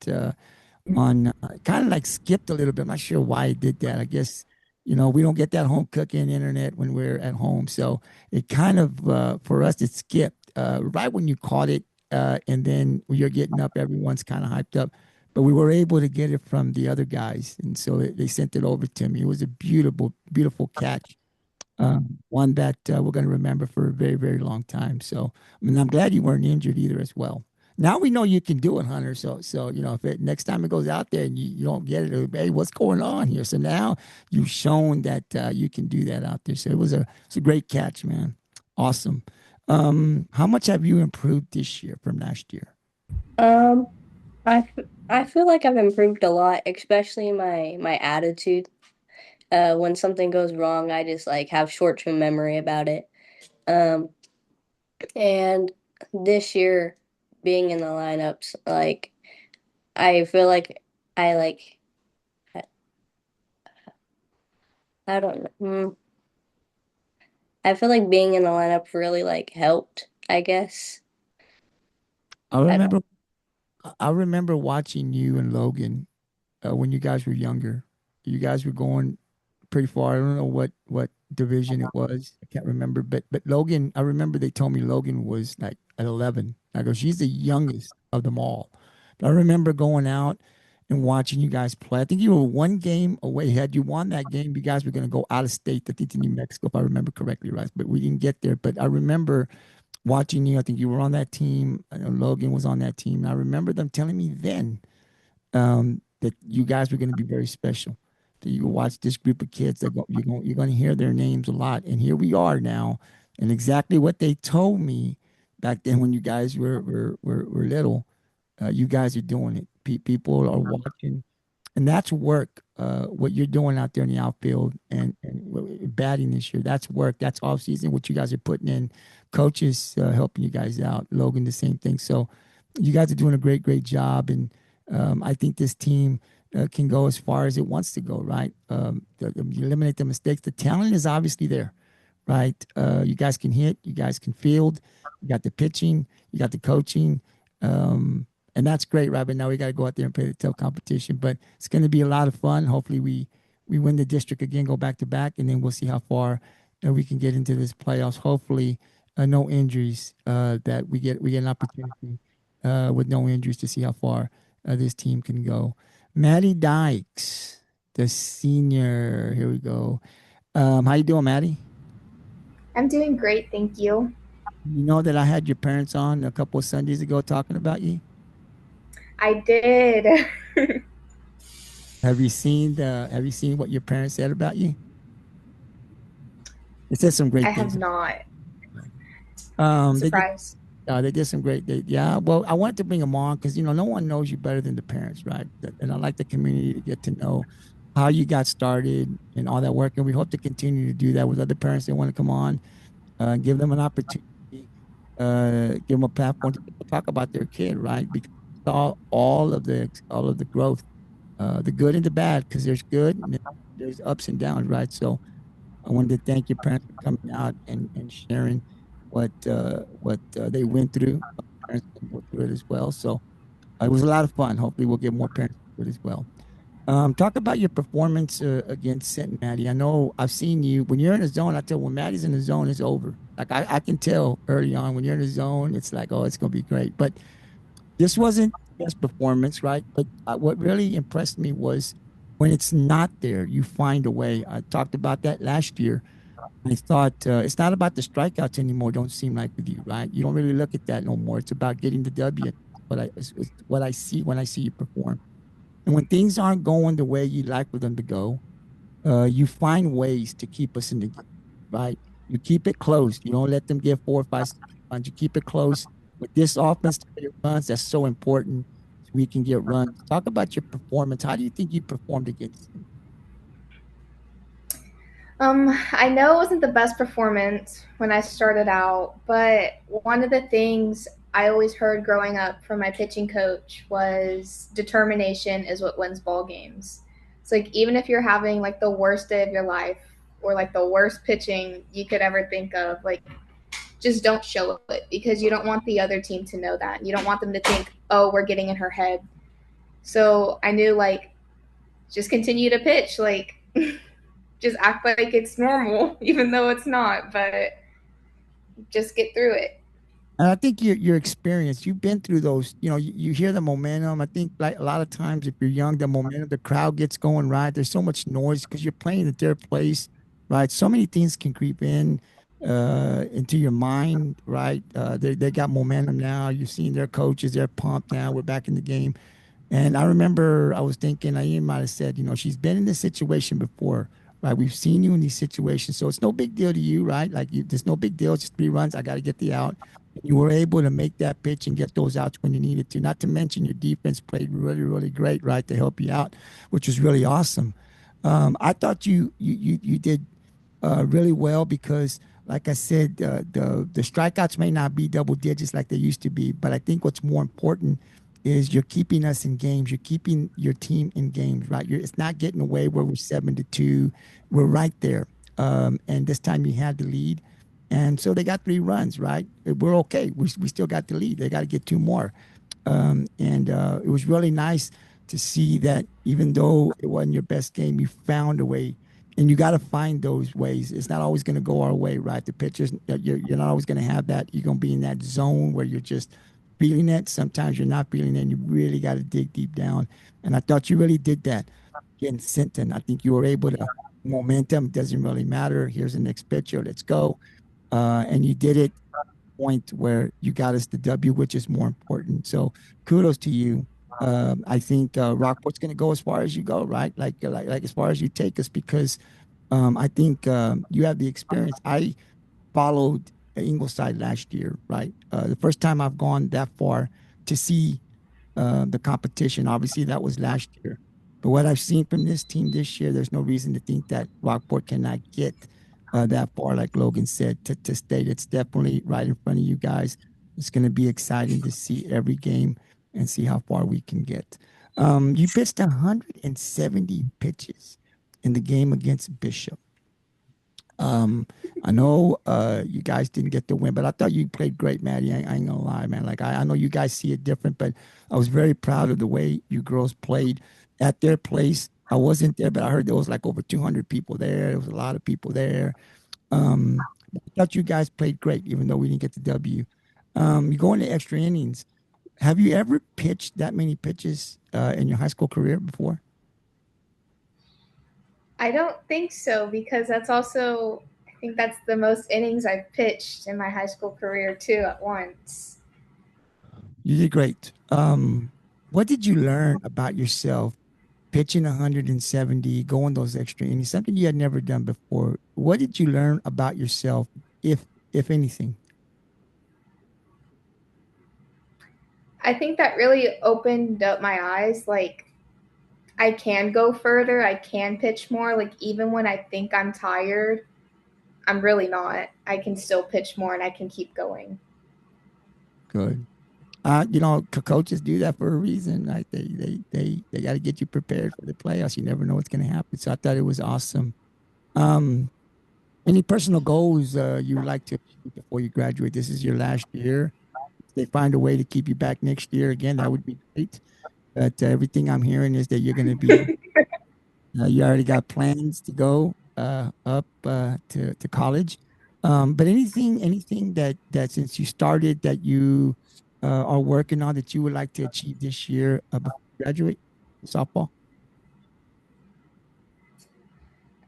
on. Kind of like skipped a little bit. I'm not sure why it did that. I guess we don't get that home cooking internet when we're at home, so it kind of for us it skipped right when you caught it, and then when you're getting up, everyone's kind of hyped up. But we were able to get it from the other guys, and so they sent it over to me. It was a beautiful, beautiful catch, one that we're going to remember for a very, very long time. So, I mean, I'm glad you weren't injured either as well. Now we know you can do it, Hunter. So if next time it goes out there and you don't get it, hey, what's going on here? So now you've shown that you can do that out there. So it's a great catch, man. Awesome. How much have you improved this year from last year? Um, I feel like I've improved a lot, especially my attitude. When something goes wrong, I just like have short-term memory about it. Um, and this year, being in the lineups, like I feel like I like I don't know. I feel like being in the lineup really like helped, I guess. I I don't. remember I remember watching you and Logan when you guys were younger. You guys were going pretty far. I don't know what division it was. I can't remember. But Logan, I remember they told me Logan was like at 11. I go, she's the youngest of them all. But I remember going out and watching you guys play. I think you were one game away. Had you won that game, you guys were going to go out of state, I think to New Mexico, if I remember correctly, right? But we didn't get there. But I remember watching you. I think you were on that team. I know Logan was on that team. And I remember them telling me then that you guys were going to be very special. That you watch this group of kids that you're going to hear their names a lot, and here we are now, and exactly what they told me back then when you guys were little, you guys are doing it. People are watching, and that's work. What you're doing out there in the outfield and batting this year, that's work. That's off season. What you guys are putting in, coaches helping you guys out. Logan, the same thing. So, you guys are doing a great, great job, and I think this team can go as far as it wants to go. Right? You eliminate the mistakes. The talent is obviously there, right? You guys can hit. You guys can field. You got the pitching. You got the coaching. And that's great, right? But now we got to go out there and play the tough competition. But it's going to be a lot of fun. Hopefully, we win the district again, go back to back, and then we'll see how far we can get into this playoffs. Hopefully, no injuries. That we get an opportunity with no injuries to see how far this team can go. Maddy Dykes, the senior. Here we go. How you doing, Maddy? I'm doing great, thank you. You know that I had your parents on a couple of Sundays ago talking about you. I did. Have you seen what your parents said about you? It said some I great have things. not. They did, Surprise. they did some great. Yeah. Well, I wanted to bring them on because no one knows you better than the parents, right? And I like the community to get to know how you got started and all that work. And we hope to continue to do that with other parents that want to come on, give them an opportunity, give them a platform to talk about their kid, right? Because all of the growth, the good and the bad, because there's good and then there's ups and downs, right? So I wanted to thank your parents for coming out and sharing what they went through. Parents can go through it as well. So it was a lot of fun. Hopefully, we'll get more parents to do it as well. Talk about your performance against Cincinnati. I know I've seen you when you're in the zone. I tell when Maddie's in the zone, it's over. Like I can tell early on when you're in the zone, it's like, oh, it's gonna be great. But This wasn't the best performance, right? But what really impressed me was when it's not there, you find a way. I talked about that last year. I thought it's not about the strikeouts anymore. Don't seem like with you, right? You don't really look at that no more. It's about getting the W. It's what I see when I see you perform. And when things aren't going the way you like for them to go, you find ways to keep us in the game, right? You keep it close. You don't let them get 4 or 5 runs. You keep it close. With this offense to get runs, that's so important. So we can get runs. Talk about your performance. How do you think you performed against them? I know it wasn't the best performance when I started out, but one of the things I always heard growing up from my pitching coach was determination is what wins ball games. It's like even if you're having like the worst day of your life or like the worst pitching you could ever think of, like just don't show it because you don't want the other team to know that. You don't want them to think, "Oh, we're getting in her head." So I knew like just continue to pitch, like just act like it's normal, even though it's not, but just get through it. And I think your experience, you've been through those, you hear the momentum. I think like a lot of times if you're young, the momentum, the crowd gets going, right? There's so much noise because you're playing at their place, right? So many things can creep in into your mind, right? They got momentum now. You've seen their coaches, they're pumped now. We're back in the game. And I remember I was thinking, I even might have said, she's been in this situation before, right? We've seen you in these situations. So it's no big deal to you, right? Like there's no big deal. It's just 3 runs. I got to get the out. You were able to make that pitch and get those outs when you needed to. Not to mention your defense played really, really great, right, to help you out, which was really awesome. I thought you did really well because, like I said, the strikeouts may not be double digits like they used to be, but I think what's more important is you're keeping us in games. You're keeping your team in games, right? It's not getting away where we're 7-2. We're right there. And this time you had the lead. And so they got 3 runs, right? We're okay. We still got the lead. They got to get 2 more. And it was really nice to see that even though it wasn't your best game, you found a way. And you got to find those ways. It's not always going to go our way, right? The pitchers, you're not always going to have that. You're going to be in that zone where you're just feeling it. Sometimes you're not feeling it. And you really got to dig deep down. And I thought you really did that against Sinton. I think you were able to momentum. Doesn't really matter. Here's the next pitcher. Let's go. And you did it point where you got us the W, which is more important. So kudos to you. I think Rockport's going to go as far as you go, right? Like as far as you take us, because I think you have the experience. I followed Ingleside last year, right? The first time I've gone that far to see the competition. Obviously, that was last year. But what I've seen from this team this year, there's no reason to think that Rockport cannot get that far, like Logann said, to state. It's definitely right in front of you guys. It's going to be exciting to see every game and see how far we can get. You pitched 170 pitches in the game against Bishop. I know you guys didn't get the win, but I thought you played great, Maddy. I ain't gonna lie, man. Like I know you guys see it different, but I was very proud of the way you girls played at their place. I wasn't there, but I heard there was like over 200 people there. There was a lot of people there. I thought you guys played great, even though we didn't get the W. You go into extra innings. Have you ever pitched that many pitches in your high school career before? I don't think so because that's also, I think that's the most innings I've pitched in my high school career too at once. You did great. What did you learn about yourself pitching 170, going those extra innings, something you had never done before? What did you learn about yourself, if anything? I think that really opened up my eyes. Like, I can go further, I can pitch more. Like, even when I think I'm tired, I'm really not. I can still pitch more and I can keep going. Good. Coaches do that for a reason. Like they got to get you prepared for the playoffs. You never know what's going to happen. So I thought it was awesome. Um, any personal goals you would like to achieve before you graduate? This is your last year. If they find a way to keep you back next year again, that would be great. But everything I'm hearing is that you're going to be. You already got plans to go up to college. But anything that since you started that you are working on that you would like to achieve this year before you graduate softball?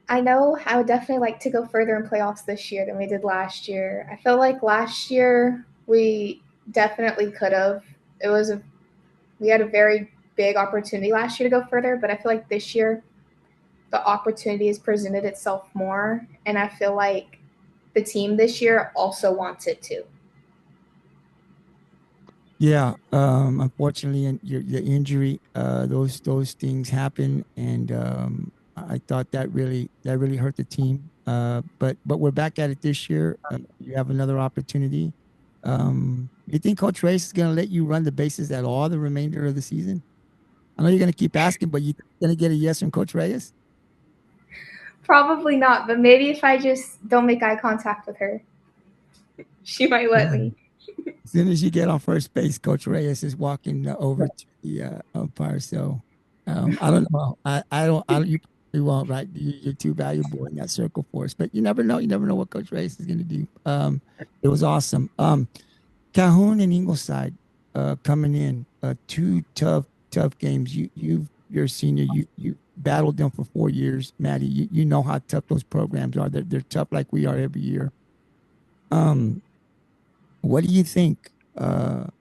I know I would definitely like to go further in playoffs this year than we did last year. I feel like last year we definitely could have. We had a very big opportunity last year to go further, but I feel like this year the opportunity has presented itself more, and I feel like the team this year also wants it too. Yeah, unfortunately, and your the injury, those things happen, and I thought that really hurt the team. But we're back at it this year. You have another opportunity. You think Coach Reyes is going to let you run the bases at all the remainder of the season? I know you're going to keep asking, but you're going to get a yes from Coach Reyes. Probably not, but maybe if I just don't make eye contact with her, she might let me. As soon as you get on first base, Coach Reyes is walking over to the umpire. So I don't know. You probably won't, right? You're too valuable in that circle for us. But you never know. You never know what Coach Reyes is going to do. It was awesome. Calhoun and Ingleside coming in, two tough games. You're a senior. You battled them for 4 years, Maddie. You know how tough those programs are. They're tough like we are every year. Um, what do you think the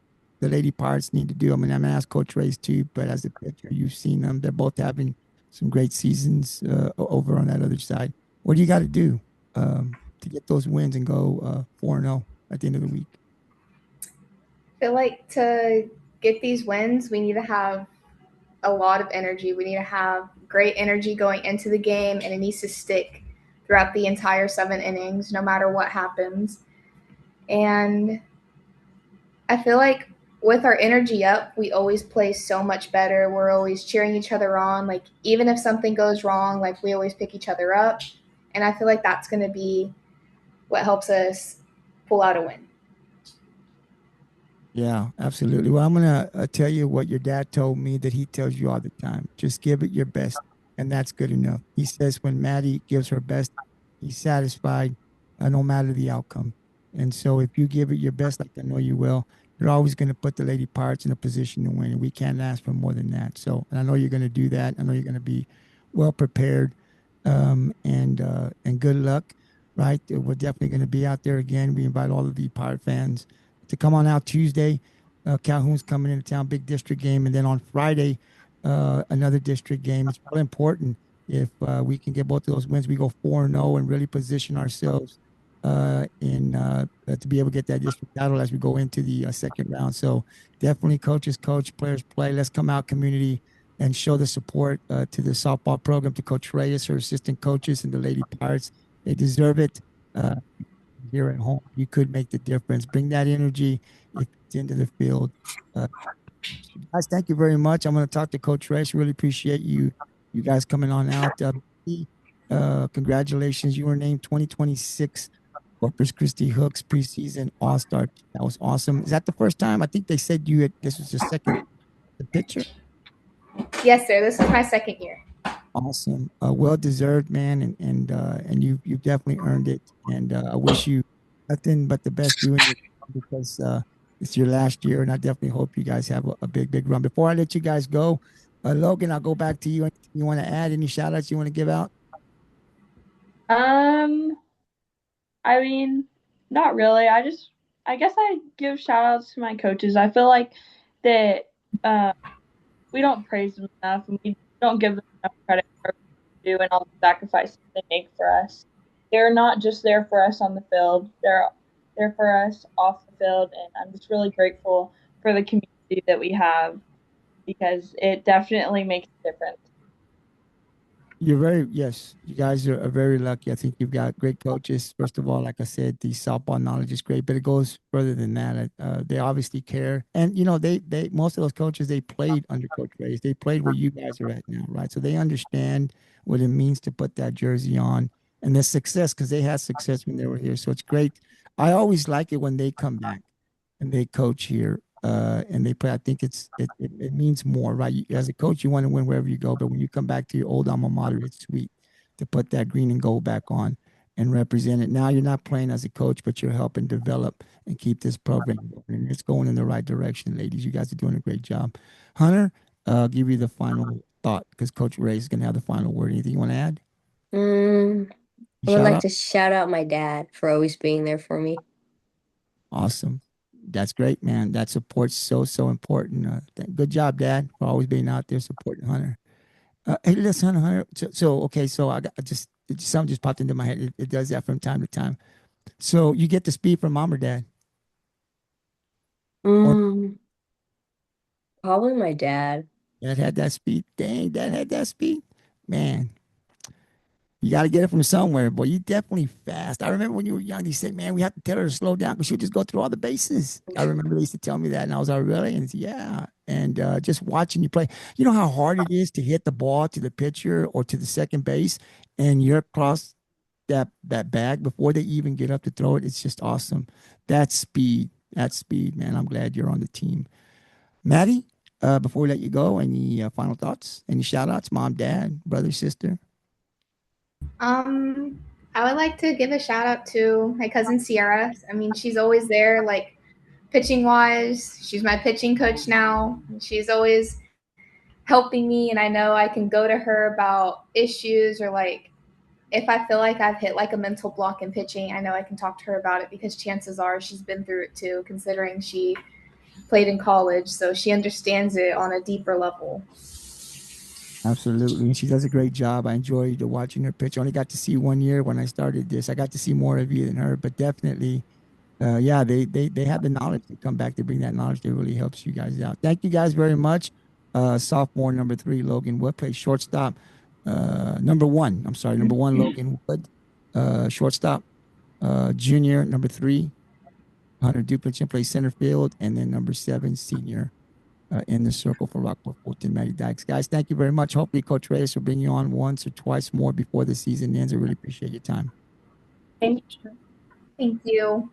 Lady Pirates need to do? I mean, I'm gonna ask Coach Reyes too, but as a pitcher, you've seen them. They're both having some great seasons over on that other side. What do you got to do to get those wins and go 4-0 at the end of the week? I feel like to get these wins, we need to have a lot of energy. We need to have great energy going into the game, and it needs to stick throughout the entire 7 innings, no matter what happens. And I feel like with our energy up, we always play so much better. We're always cheering each other on. Like, even if something goes wrong, like, we always pick each other up. And I feel like that's going to be what helps us pull out a win. Yeah, absolutely. Well, I'm gonna tell you what your dad told me that he tells you all the time. Just give it your best, and that's good enough. He says when Maddie gives her best, he's satisfied, no matter the outcome. And so, if you give it your best, like I know you will, you're always going to put the Lady Pirates in a position to win, and we can't ask for more than that. So, and I know you're going to do that. I know you're going to be well prepared, and good luck. Right, we're definitely going to be out there again. We invite all of the Pirate fans to come on out Tuesday. Calhoun's coming into town, big district game, and then on Friday, another district game. It's really important if we can get both of those wins. We go 4-0 and really position ourselves in to be able to get that district title as we go into the second round. So definitely, coaches coach, players play. Let's come out, community, and show the support to the softball program, to Coach Reyes, her assistant coaches, and the Lady Pirates. They deserve it. Here at home, you could make the difference. Bring that energy if it's into the field. Uh, guys, thank you very much. I'm going to talk to Coach Resch. Really appreciate you guys coming on out. Congratulations. You were named 2026 Corpus Christi Hooks preseason All-Star. That was awesome. Is that the first time? I think they said this was your second the picture. Yes, sir. This is my second year. Awesome. Well deserved, man, and you've definitely earned it. And I wish you nothing but the best you and your team, because it's your last year, and I definitely hope you guys have a big run. Before I let you guys go, Logan, I'll go back to you. Anything you want to add? Any shout outs you want to give out? I mean, not really. I guess I give shout outs to my coaches. I feel like that we don't praise them enough, and we don't give them enough credit for what they do and all the sacrifices they make for us. They're not just there for us on the field; they're there for us off the field, and I'm just really grateful for the community that we have, because it definitely makes a difference. Yes, you guys are very lucky. I think you've got great coaches. First of all, like I said, the softball knowledge is great, but it goes further than that. They obviously care. And, most of those coaches, they played under Coach Reyes. They played where you guys are at now, right? So they understand what it means to put that jersey on and their success, because they had success when they were here. So it's great. I always like it when they come back and they coach here, and they play. I think it means more, right? As a coach, you want to win wherever you go, but when you come back to your old alma mater, it's sweet to put that green and gold back on and represent it. Now you're not playing as a coach, but you're helping develop and keep this program going. And it's going in the right direction, ladies. You guys are doing a great job. Hunter, I'll give you the final thought because Coach Ray is going to have the final word. Anything you want to add? I would Shout like out. to shout out my dad for always being there for me. Awesome. That's great, man. That support's so important. Good job, Dad, for always being out there supporting Hunter. Hey, listen, Hunter. Okay, so something just popped into my head. It does that from time to time. So you get the speed from mom or dad? Or Mm, Probably my dad. dad had that speed? Dang, dad had that speed? Man, you got to get it from somewhere, boy. You definitely fast. I remember when you were young, you said, man, we have to tell her to slow down because she'll just go through all the bases. I remember they used to tell me that, and I was like, really? And yeah. And just watching you play, you know how hard it is to hit the ball to the pitcher or to the second base, and you're across that bag before they even get up to throw it. It's just awesome. That's speed, man. I'm glad you're on the team. Maddy, before we let you go, any final thoughts? Any shout outs? Mom, dad, brother, sister? I would like to give a shout out to my cousin Sierra. I mean, she's always there, like pitching wise. She's my pitching coach now. She's always helping me, and I know I can go to her about issues or like if I feel like I've hit like a mental block in pitching, I know I can talk to her about it because chances are she's been through it too, considering she played in college. So she understands it on a deeper level. Absolutely. And she does a great job. I enjoyed watching her pitch. I only got to see 1 year when I started this. I got to see more of you than her, but definitely, yeah, they have the knowledge to come back to bring that knowledge that really helps you guys out. Thank you guys very much. Sophomore number 3, Logann Wood, plays shortstop. Number 1, I'm sorry, number 1, Logann Wood, shortstop. Junior, number 3, Hunter Duplechian, plays center field. And then number 7, senior, in the circle for Rockport-Fulton Maddy Dykes. Guys, thank you very much. Hopefully, Coach Reyes will bring you on once or twice more before the season ends. I really appreciate your time. Thank you. Thank you.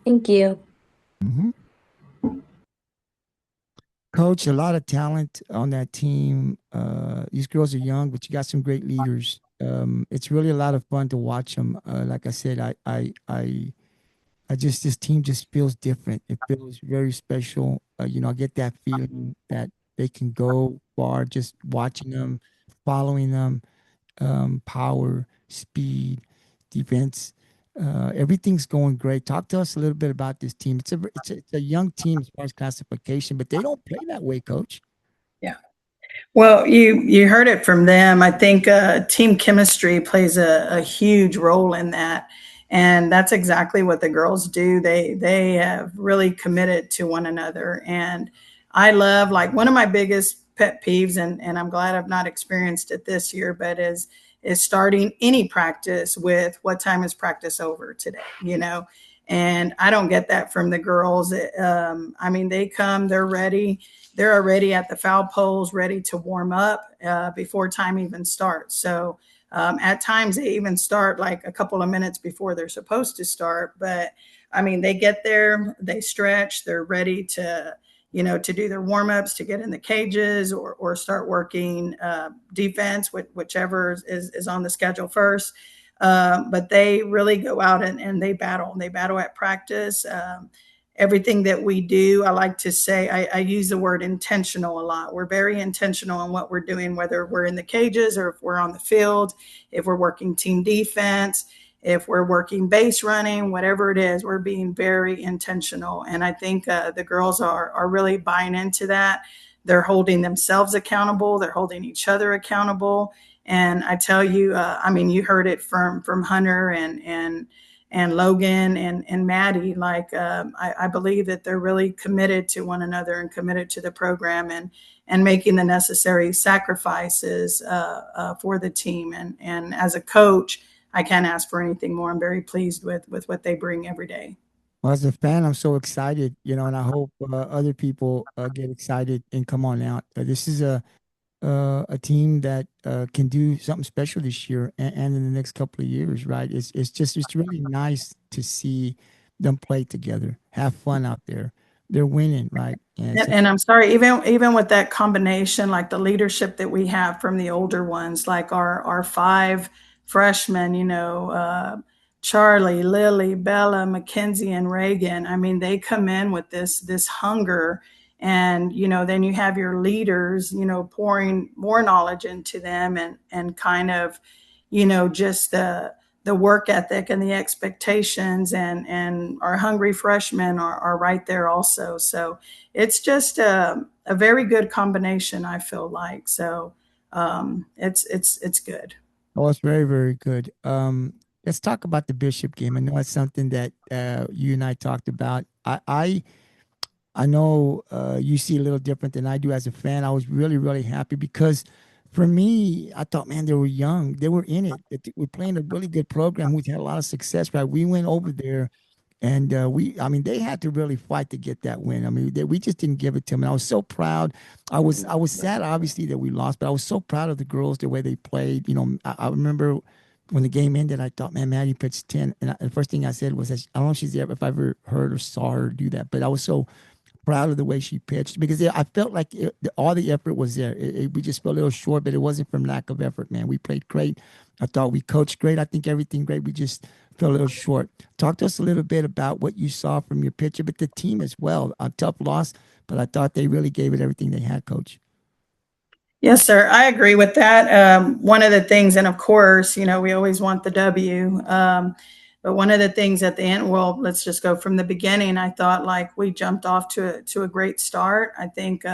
Thank you. Mm-hmm. Coach, a lot of talent on that team. These girls are young, but you got some great leaders. It's really a lot of fun to watch them. Like I said, I just this team just feels different. It feels very special. I get that feeling that they can go far just watching them, following them. Power, speed, defense. Everything's going great. Talk to us a little bit about this team. It's a young team as far as classification, but they don't play that way, Coach. Yeah. Well, you heard it from them. I think team chemistry plays a huge role in that, and that's exactly what the girls do. They have really committed to one another, and I love like one of my biggest pet peeves, and I'm glad I've not experienced it this year, but is starting any practice with what time is practice over today, and I don't get that from the girls. I mean, they come, they're ready. They're already at the foul poles, ready to warm up before time even starts. So at times they even start like a couple of minutes before they're supposed to start. But I mean, they get there, they stretch, they're ready to do their warm ups, to get in the cages or start working defense, whichever is on the schedule first. But they really go out and they battle. They battle at practice. Everything that we do, I like to say, I use the word intentional a lot. We're very intentional in what we're doing, whether we're in the cages or if we're on the field, if we're working team defense, if we're working base running, whatever it is, we're being very intentional. And I think the girls are really buying into that. They're holding themselves accountable. They're holding each other accountable. And I tell you, I mean, you heard it from Hunter and Logann and Maddy. Like I believe that they're really committed to one another and committed to the program and making the necessary sacrifices for the team. And as a coach, I can't ask for anything more. I'm very pleased with what they bring every day. Well, as a fan, I'm so excited, and I hope other people get excited and come on out. This is a team that can do something special this year and in the next couple of years, right? It's really nice to see them play together, have fun out there. They're winning, right? And I'm sorry, even with that combination, like the leadership that we have from the older ones, like our 5 freshmen, Charlie, Lily, Bella, Mackenzie, and Reagan. I mean, they come in with this hunger, and then you have your leaders, pouring more knowledge into them, and kind of, just the work ethic and the expectations, and our hungry freshmen are right there also. So it's just a very good combination, I feel like. So it's good. Oh, it's very, very good. Let's talk about the Bishop game. I know it's something that you and I talked about. I know you see a little different than I do as a fan. I was really, really happy because for me, I thought, man, they were young. They were in it. We're playing a really good program. We had a lot of success, right? We went over there and I mean, they had to really fight to get that win. I mean, we just didn't give it to them. And I was so proud. I was sad, obviously, that we lost, but I was so proud of the girls, the way they played. I remember when the game ended, I thought, man, Maddy pitched 10. And the first thing I said was, that I don't know if I ever heard or saw her do that, but I was so proud of the way she pitched because I felt like all the effort was there. We just felt a little short, but it wasn't from lack of effort, man. We played great. I thought we coached great. I think everything great. We just fell a little short. Talk to us a little bit about what you saw from your pitcher, but the team as well. A tough loss, but I thought they really gave it everything they had, Coach. Yes, sir. I agree with that. One of the things, and of course, we always want the W. But one of the things at the end, well, let's just go from the beginning. I thought like we jumped off to a great start. I think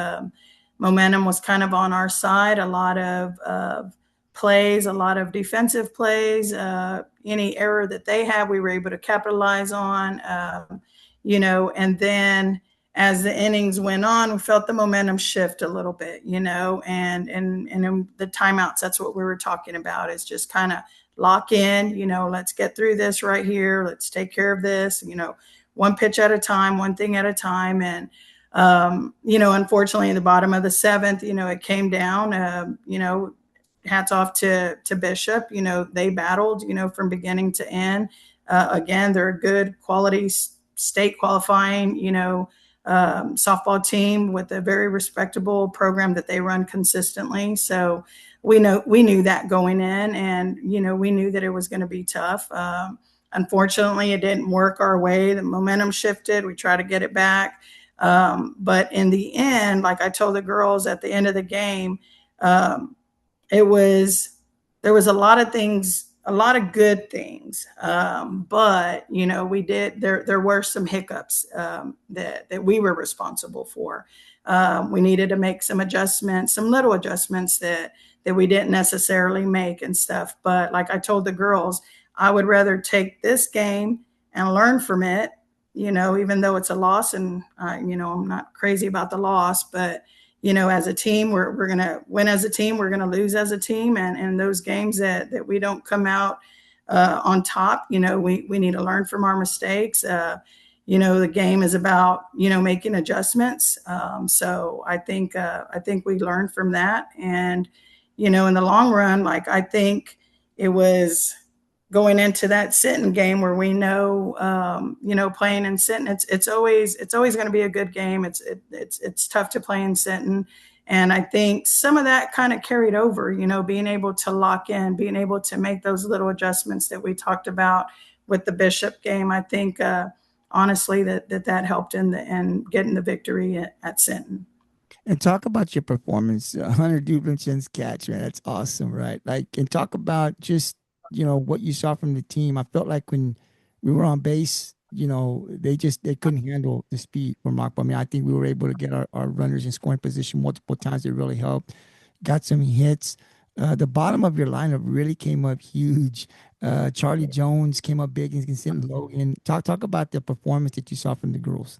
momentum was kind of on our side. A lot of plays, a lot of defensive plays. Any error that they had, we were able to capitalize on. And then as the innings went on, we felt the momentum shift a little bit, and in the timeouts, that's what we were talking about, is just kind of lock in, let's get through this right here. Let's take care of this, one pitch at a time, one thing at a time. And, unfortunately in the bottom of the seventh, it came down, hats off to Bishop, they battled, from beginning to end. Again, they're a good quality state qualifying, softball team with a very respectable program that they run consistently. So we knew that going in, and we knew that it was going to be tough. Unfortunately, it didn't work our way. The momentum shifted. We tried to get it back, but in the end, like I told the girls at the end of the game, there was a lot of things, a lot of good things. But we did, there were some hiccups, that we were responsible for. We needed to make some adjustments, some little adjustments that we didn't necessarily make and stuff. But like I told the girls, I would rather take this game and learn from it, even though it's a loss, and I'm not crazy about the loss, but as a team, we're going to win as a team. We're going to lose as a team. And those games that we don't come out on top, we need to learn from our mistakes. The game is about, making adjustments. So I think we learned from that. And, in the long run, like I think it was going into that Sinton game where we know, playing in Sinton, it's always going to be a good game. It's tough to play in Sinton. And I think some of that kind of carried over, being able to lock in, being able to make those little adjustments that we talked about with the Bishop game. I think, honestly, that helped in getting the victory at Sinton. And talk about your performance, Hunter Duplechian's catch, man. That's awesome, right? Like, and talk about just what you saw from the team. I felt like when we were on base, they couldn't handle the speed from Rockport. I mean, I think we were able to get our runners in scoring position multiple times. It really helped. Got some hits. The bottom of your lineup really came up huge. Charlie Jones came up big and Sinton Logann. Talk about the performance that you saw from the girls.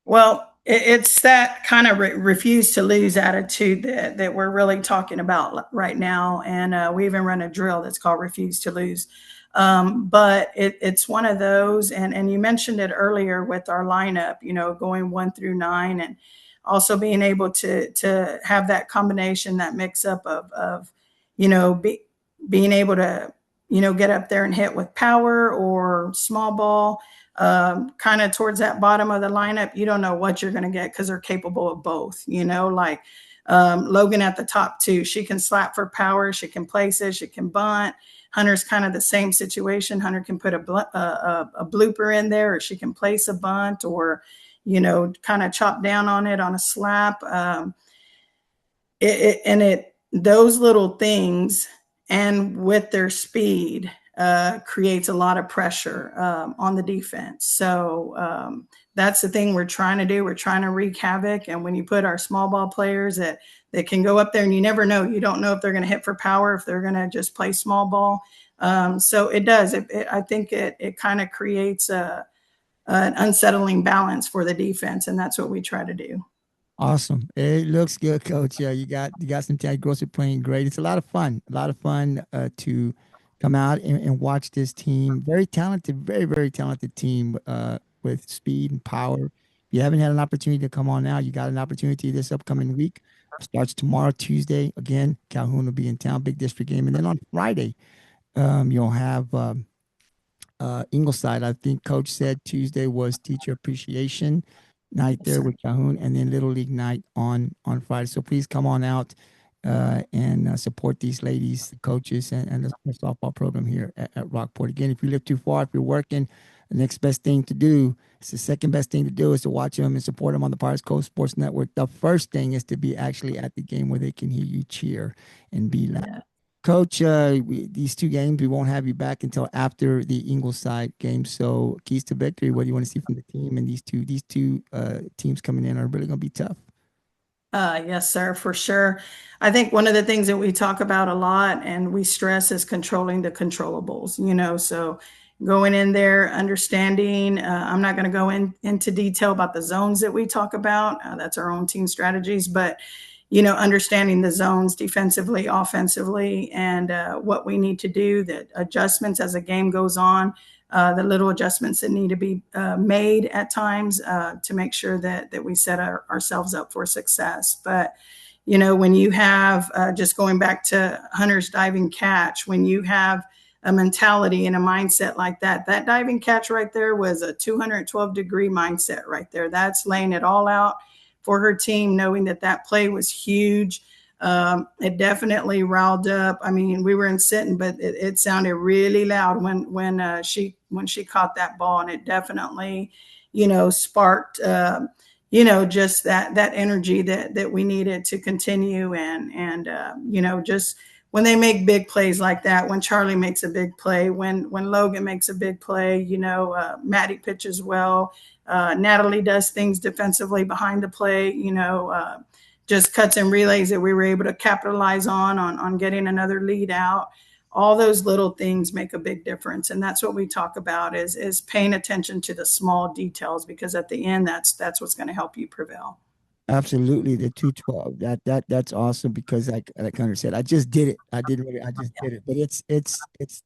Well, it's that kind of refuse to lose attitude that we're really talking about right now. And we even run a drill that's called refuse to lose. But it's one of those, and you mentioned it earlier with our lineup, going 1 through 9, and also being able to have that combination, that mix up of being able to, get up there and hit with power or small ball. Kind of towards that bottom of the lineup, you don't know what you're going to get because they're capable of both, like Logann at the top too. She can slap for power. She can place it. She can bunt. Hunter's kind of the same situation. Hunter can put a blooper in there, or she can place a bunt, or, kind of chop down on it on a slap. Those little things, and with their speed, creates a lot of pressure on the defense. So that's the thing we're trying to do. We're trying to wreak havoc. And when you put our small ball players that can go up there, and you never know, you don't know if they're going to hit for power, if they're going to just play small ball. So it does. I think it kind of creates an unsettling balance for the defense, and that's what we try to do. Awesome. It looks good, Coach. Yeah, you got some talent. Girls are playing great. It's a lot of fun. To come out and watch this team. Very talented, very, very talented team with speed and power. If you haven't had an opportunity to come on now, you got an opportunity this upcoming week. Starts tomorrow, Tuesday. Again, Calhoun will be in town, big district game. And then on Friday, you'll have Ingleside. I think Coach said Tuesday was teacher appreciation night there with Calhoun, and then Little League night on Friday. So please come on out and support these ladies, the coaches, and the softball program here at Rockport. Again, if you live too far, if you're working, the next best thing to do, it's the second best thing to do, is to watch them and support them on the Pirates Coast Sports Network. The first thing is to be actually at the game where they can hear you cheer and be loud. Yeah. Coach, these two games, we won't have you back until after the Ingleside game. So keys to victory, what do you want to see from the team? And these two teams coming in are really going to be tough. Yes, sir, for sure. I think one of the things that we talk about a lot and we stress is controlling the controllables, so going in there, understanding, I'm not going to go into detail about the zones that we talk about. That's our own team strategies, but understanding the zones defensively, offensively, and what we need to do, the adjustments as the game goes on, the little adjustments that need to be made at times to make sure that we set ourselves up for success. But, when you have, just going back to Hunter's diving catch, when you have a mentality and a mindset like that diving catch right there was a 212-degree mindset right there. That's laying it all out for her team, knowing that play was huge. It definitely riled up. I mean, we were in Sinton, but it sounded really loud when she caught that ball, and it definitely, sparked, just that energy that we needed to continue. And just when they make big plays like that, when Charlie makes a big play, when Logann makes a big play, Maddy pitches well. Natalie does things defensively behind the play, just cuts and relays that we were able to capitalize on getting another lead out. All those little things make a big difference. And that's what we talk about is paying attention to the small details, because at the end, that's what's going to help you prevail. Absolutely, the 212. That's awesome, because like Hunter said, I just did it. I just did it. But it's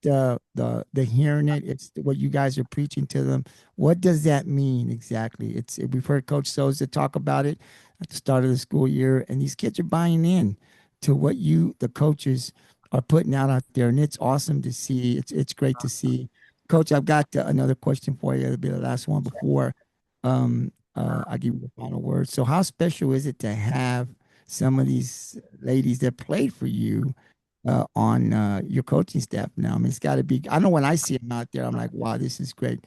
the hearing it. It's what you guys are preaching to them. What does that mean exactly? We've heard Coach Souza talk about it at the start of the school year, and these kids are buying in to what the coaches are putting out there, and it's awesome to see. It's great to see. Coach, I've got another question for you. It'll be the last one before I give you the final word. So how special is it to have some of these ladies that played for you on your coaching staff now? I mean, it's got to be, I know when I see them out there, I'm like, wow, this is great.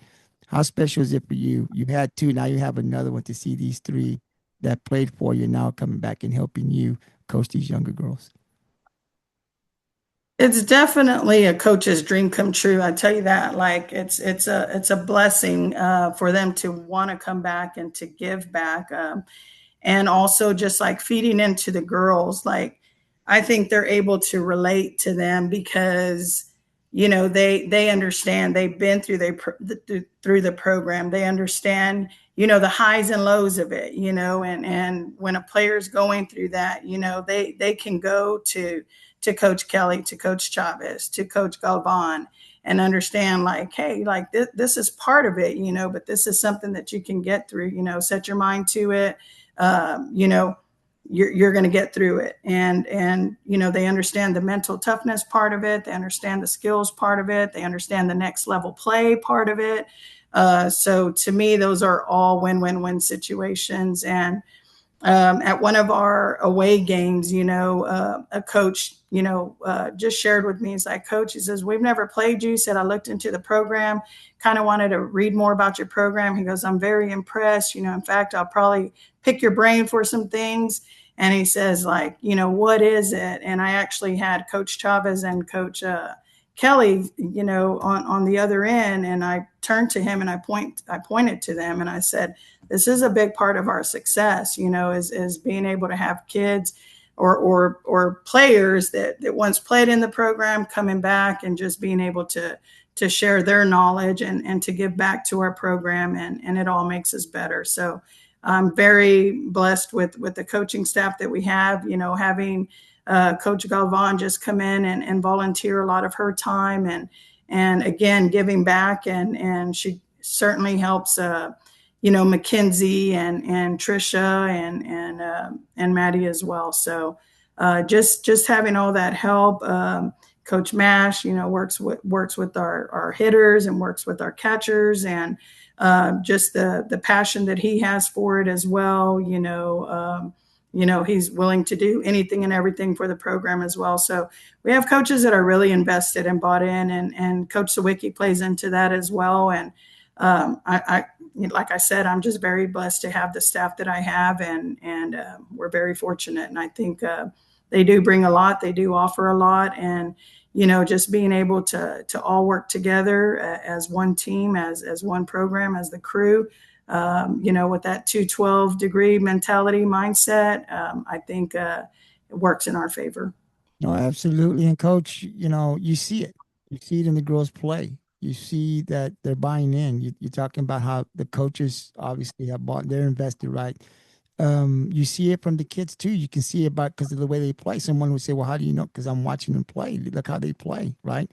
How special is it for you? You had two, now you have another one, to see these three that played for you now coming back and helping you coach these younger girls. It's definitely a coach's dream come true. I tell you that. Like it's a blessing for them to want to come back and to give back, and also just like feeding into the girls. Like I think they're able to relate to them because they understand. They've been through the program. They understand the highs and lows of it. And when a player's going through that, they can go to Coach Kelly, to Coach Chavez, to Coach Galvan, and understand like, hey, like this is part of it, but this is something that you can get through, set your mind to it. You're going to get through it. And they understand the mental toughness part of it. They understand the skills part of it. They understand the next level play part of it. So to me, those are all win-win-win situations. And at one of our away games, a coach, just shared with me, he's like, Coach, he says, we've never played you. He said, I looked into the program, kind of wanted to read more about your program. He goes, I'm very impressed. In fact, I'll probably pick your brain for some things. And he says, like, what is it? And I actually had Coach Chavez and Coach Kelly, on the other end. And I turned to him and I pointed to them and I said, this is a big part of our success, is being able to have kids or players that once played in the program coming back and just being able to share their knowledge and to give back to our program, and it all makes us better. So I'm very blessed with the coaching staff that we have, having Coach Galvan just come in and volunteer a lot of her time and again, giving back. And she certainly helps, Mackenzie and Trisha and Maddie as well. So just having all that help. Coach Mash, works with our hitters and works with our catchers, and just the passion that he has for it as well. He's willing to do anything and everything for the program as well. So we have coaches that are really invested and bought in, and Coach Sawicki plays into that as well. And I like I said, I'm just very blessed to have the staff that I have, and we're very fortunate. And I think they do bring a lot. They do offer a lot, and just being able to all work together as one team, as one program, as the crew. With that 212 degree mentality mindset, I think it works in our favor. No, absolutely. And Coach, you see it. You see it in the girls' play. You see that they're buying in. You're talking about how the coaches obviously have bought, they're invested, right? You see it from the kids too. You can see it because of the way they play. Someone would say, well, how do you know? Because I'm watching them play. Look how they play, right?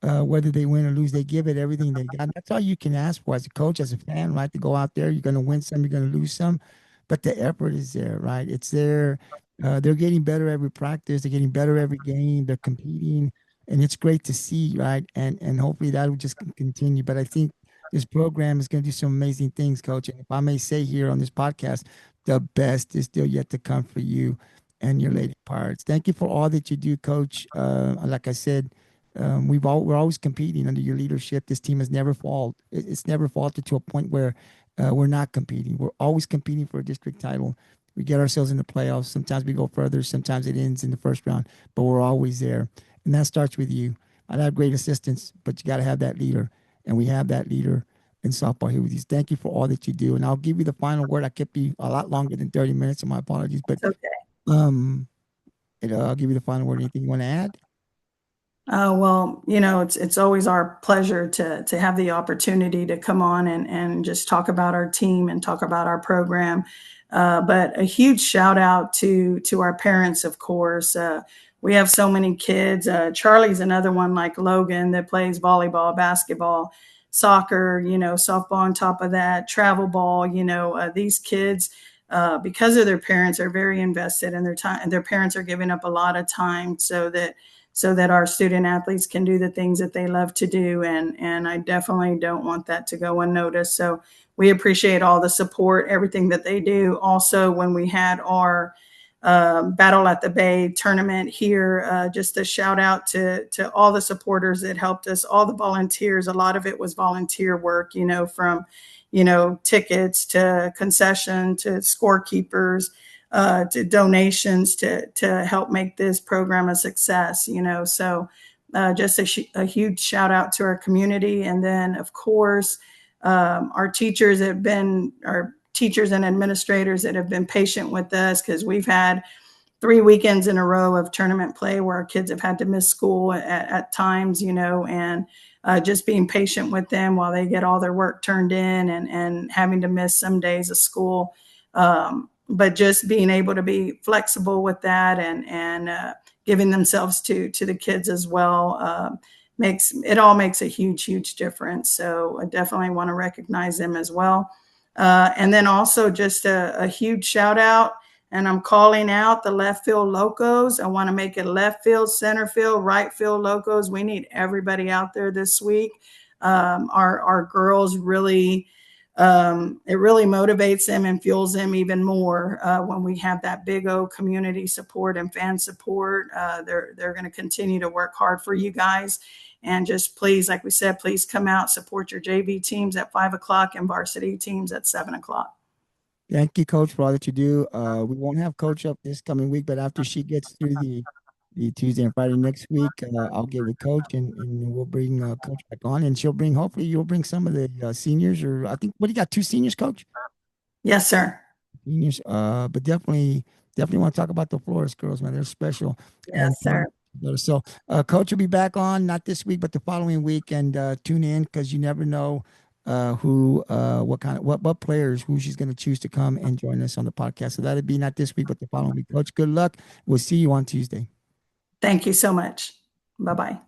Whether they win or lose, they give it everything they got. That's all you can ask for as a coach, as a fan, right? To go out there, you're going to win some, you're going to lose some, but the effort is there, right? It's there. They're getting better every practice. They're getting better every game. They're competing, and it's great to see, right? And hopefully that will just continue. But I think this program is going to do some amazing things, Coach. And if I may say here on this podcast, the best is still yet to come for you and your Lady Pirates. Thank you for all that you do, Coach. Like I said, we're always competing under your leadership. This team has never faltered. It's never faltered to a point where we're not competing. We're always competing for a district title. We get ourselves in the playoffs. Sometimes we go further. Sometimes it ends in the first round, but we're always there. And that starts with you. I'd have great assistants, but you got to have that leader. And we have that leader in softball here with you. Thank you for all that you do. And I'll give you the final word. I kept you a lot longer than 30 minutes, so my apologies. But Okay. I'll give you the final word. Anything you want to add? Well, it's always our pleasure to have the opportunity to come on and just talk about our team and talk about our program. But a huge shout out to our parents, of course. We have so many kids. Charlie's another one like Logan that plays volleyball, basketball, soccer, softball on top of that, travel ball. These kids, because of their parents, are very invested in their time, and their parents are giving up a lot of time so that our student athletes can do the things that they love to do. And I definitely don't want that to go unnoticed. So we appreciate all the support, everything that they do. Also, when we had our Battle at the Bay tournament here, just a shout out to all the supporters that helped us, all the volunteers. A lot of it was volunteer work, from, tickets to concession to scorekeepers, to donations to help make this program a success, so just a huge shout out to our community. And then, of course, our teachers and administrators that have been patient with us, because we've had 3 weekends in a row of tournament play where our kids have had to miss school at times, and just being patient with them while they get all their work turned in and having to miss some days of school. But just being able to be flexible with that and giving themselves to the kids as well makes a huge difference. So I definitely want to recognize them as well. And then also just a huge shout out, and I'm calling out the left field locos. I want to make it left field, center field, right field locos. We need everybody out there this week. Our girls really it really motivates them and fuels them even more when we have that big O community support and fan support. They're going to continue to work hard for you guys. And just please, like we said, please come out, support your JV teams at 5 o'clock and varsity teams at 7 o'clock. Thank you, Coach, for all that you do. We won't have Coach up this coming week, but after she gets through the Tuesday and Friday next week, I'll get with Coach and we'll bring Coach back on, and hopefully you'll bring some of the seniors, or I think, what do you got, 2 seniors, Coach? Yes, sir. Seniors, but definitely want to talk about the Flores girls, man. They're special. Yes, sir. So, Coach will be back on, not this week, but the following week, and tune in, because you never know what players, who she's going to choose to come and join us on the podcast. So that'll be not this week, but the following week. Coach, good luck. We'll see you on Tuesday. Thank you so much. Bye-bye.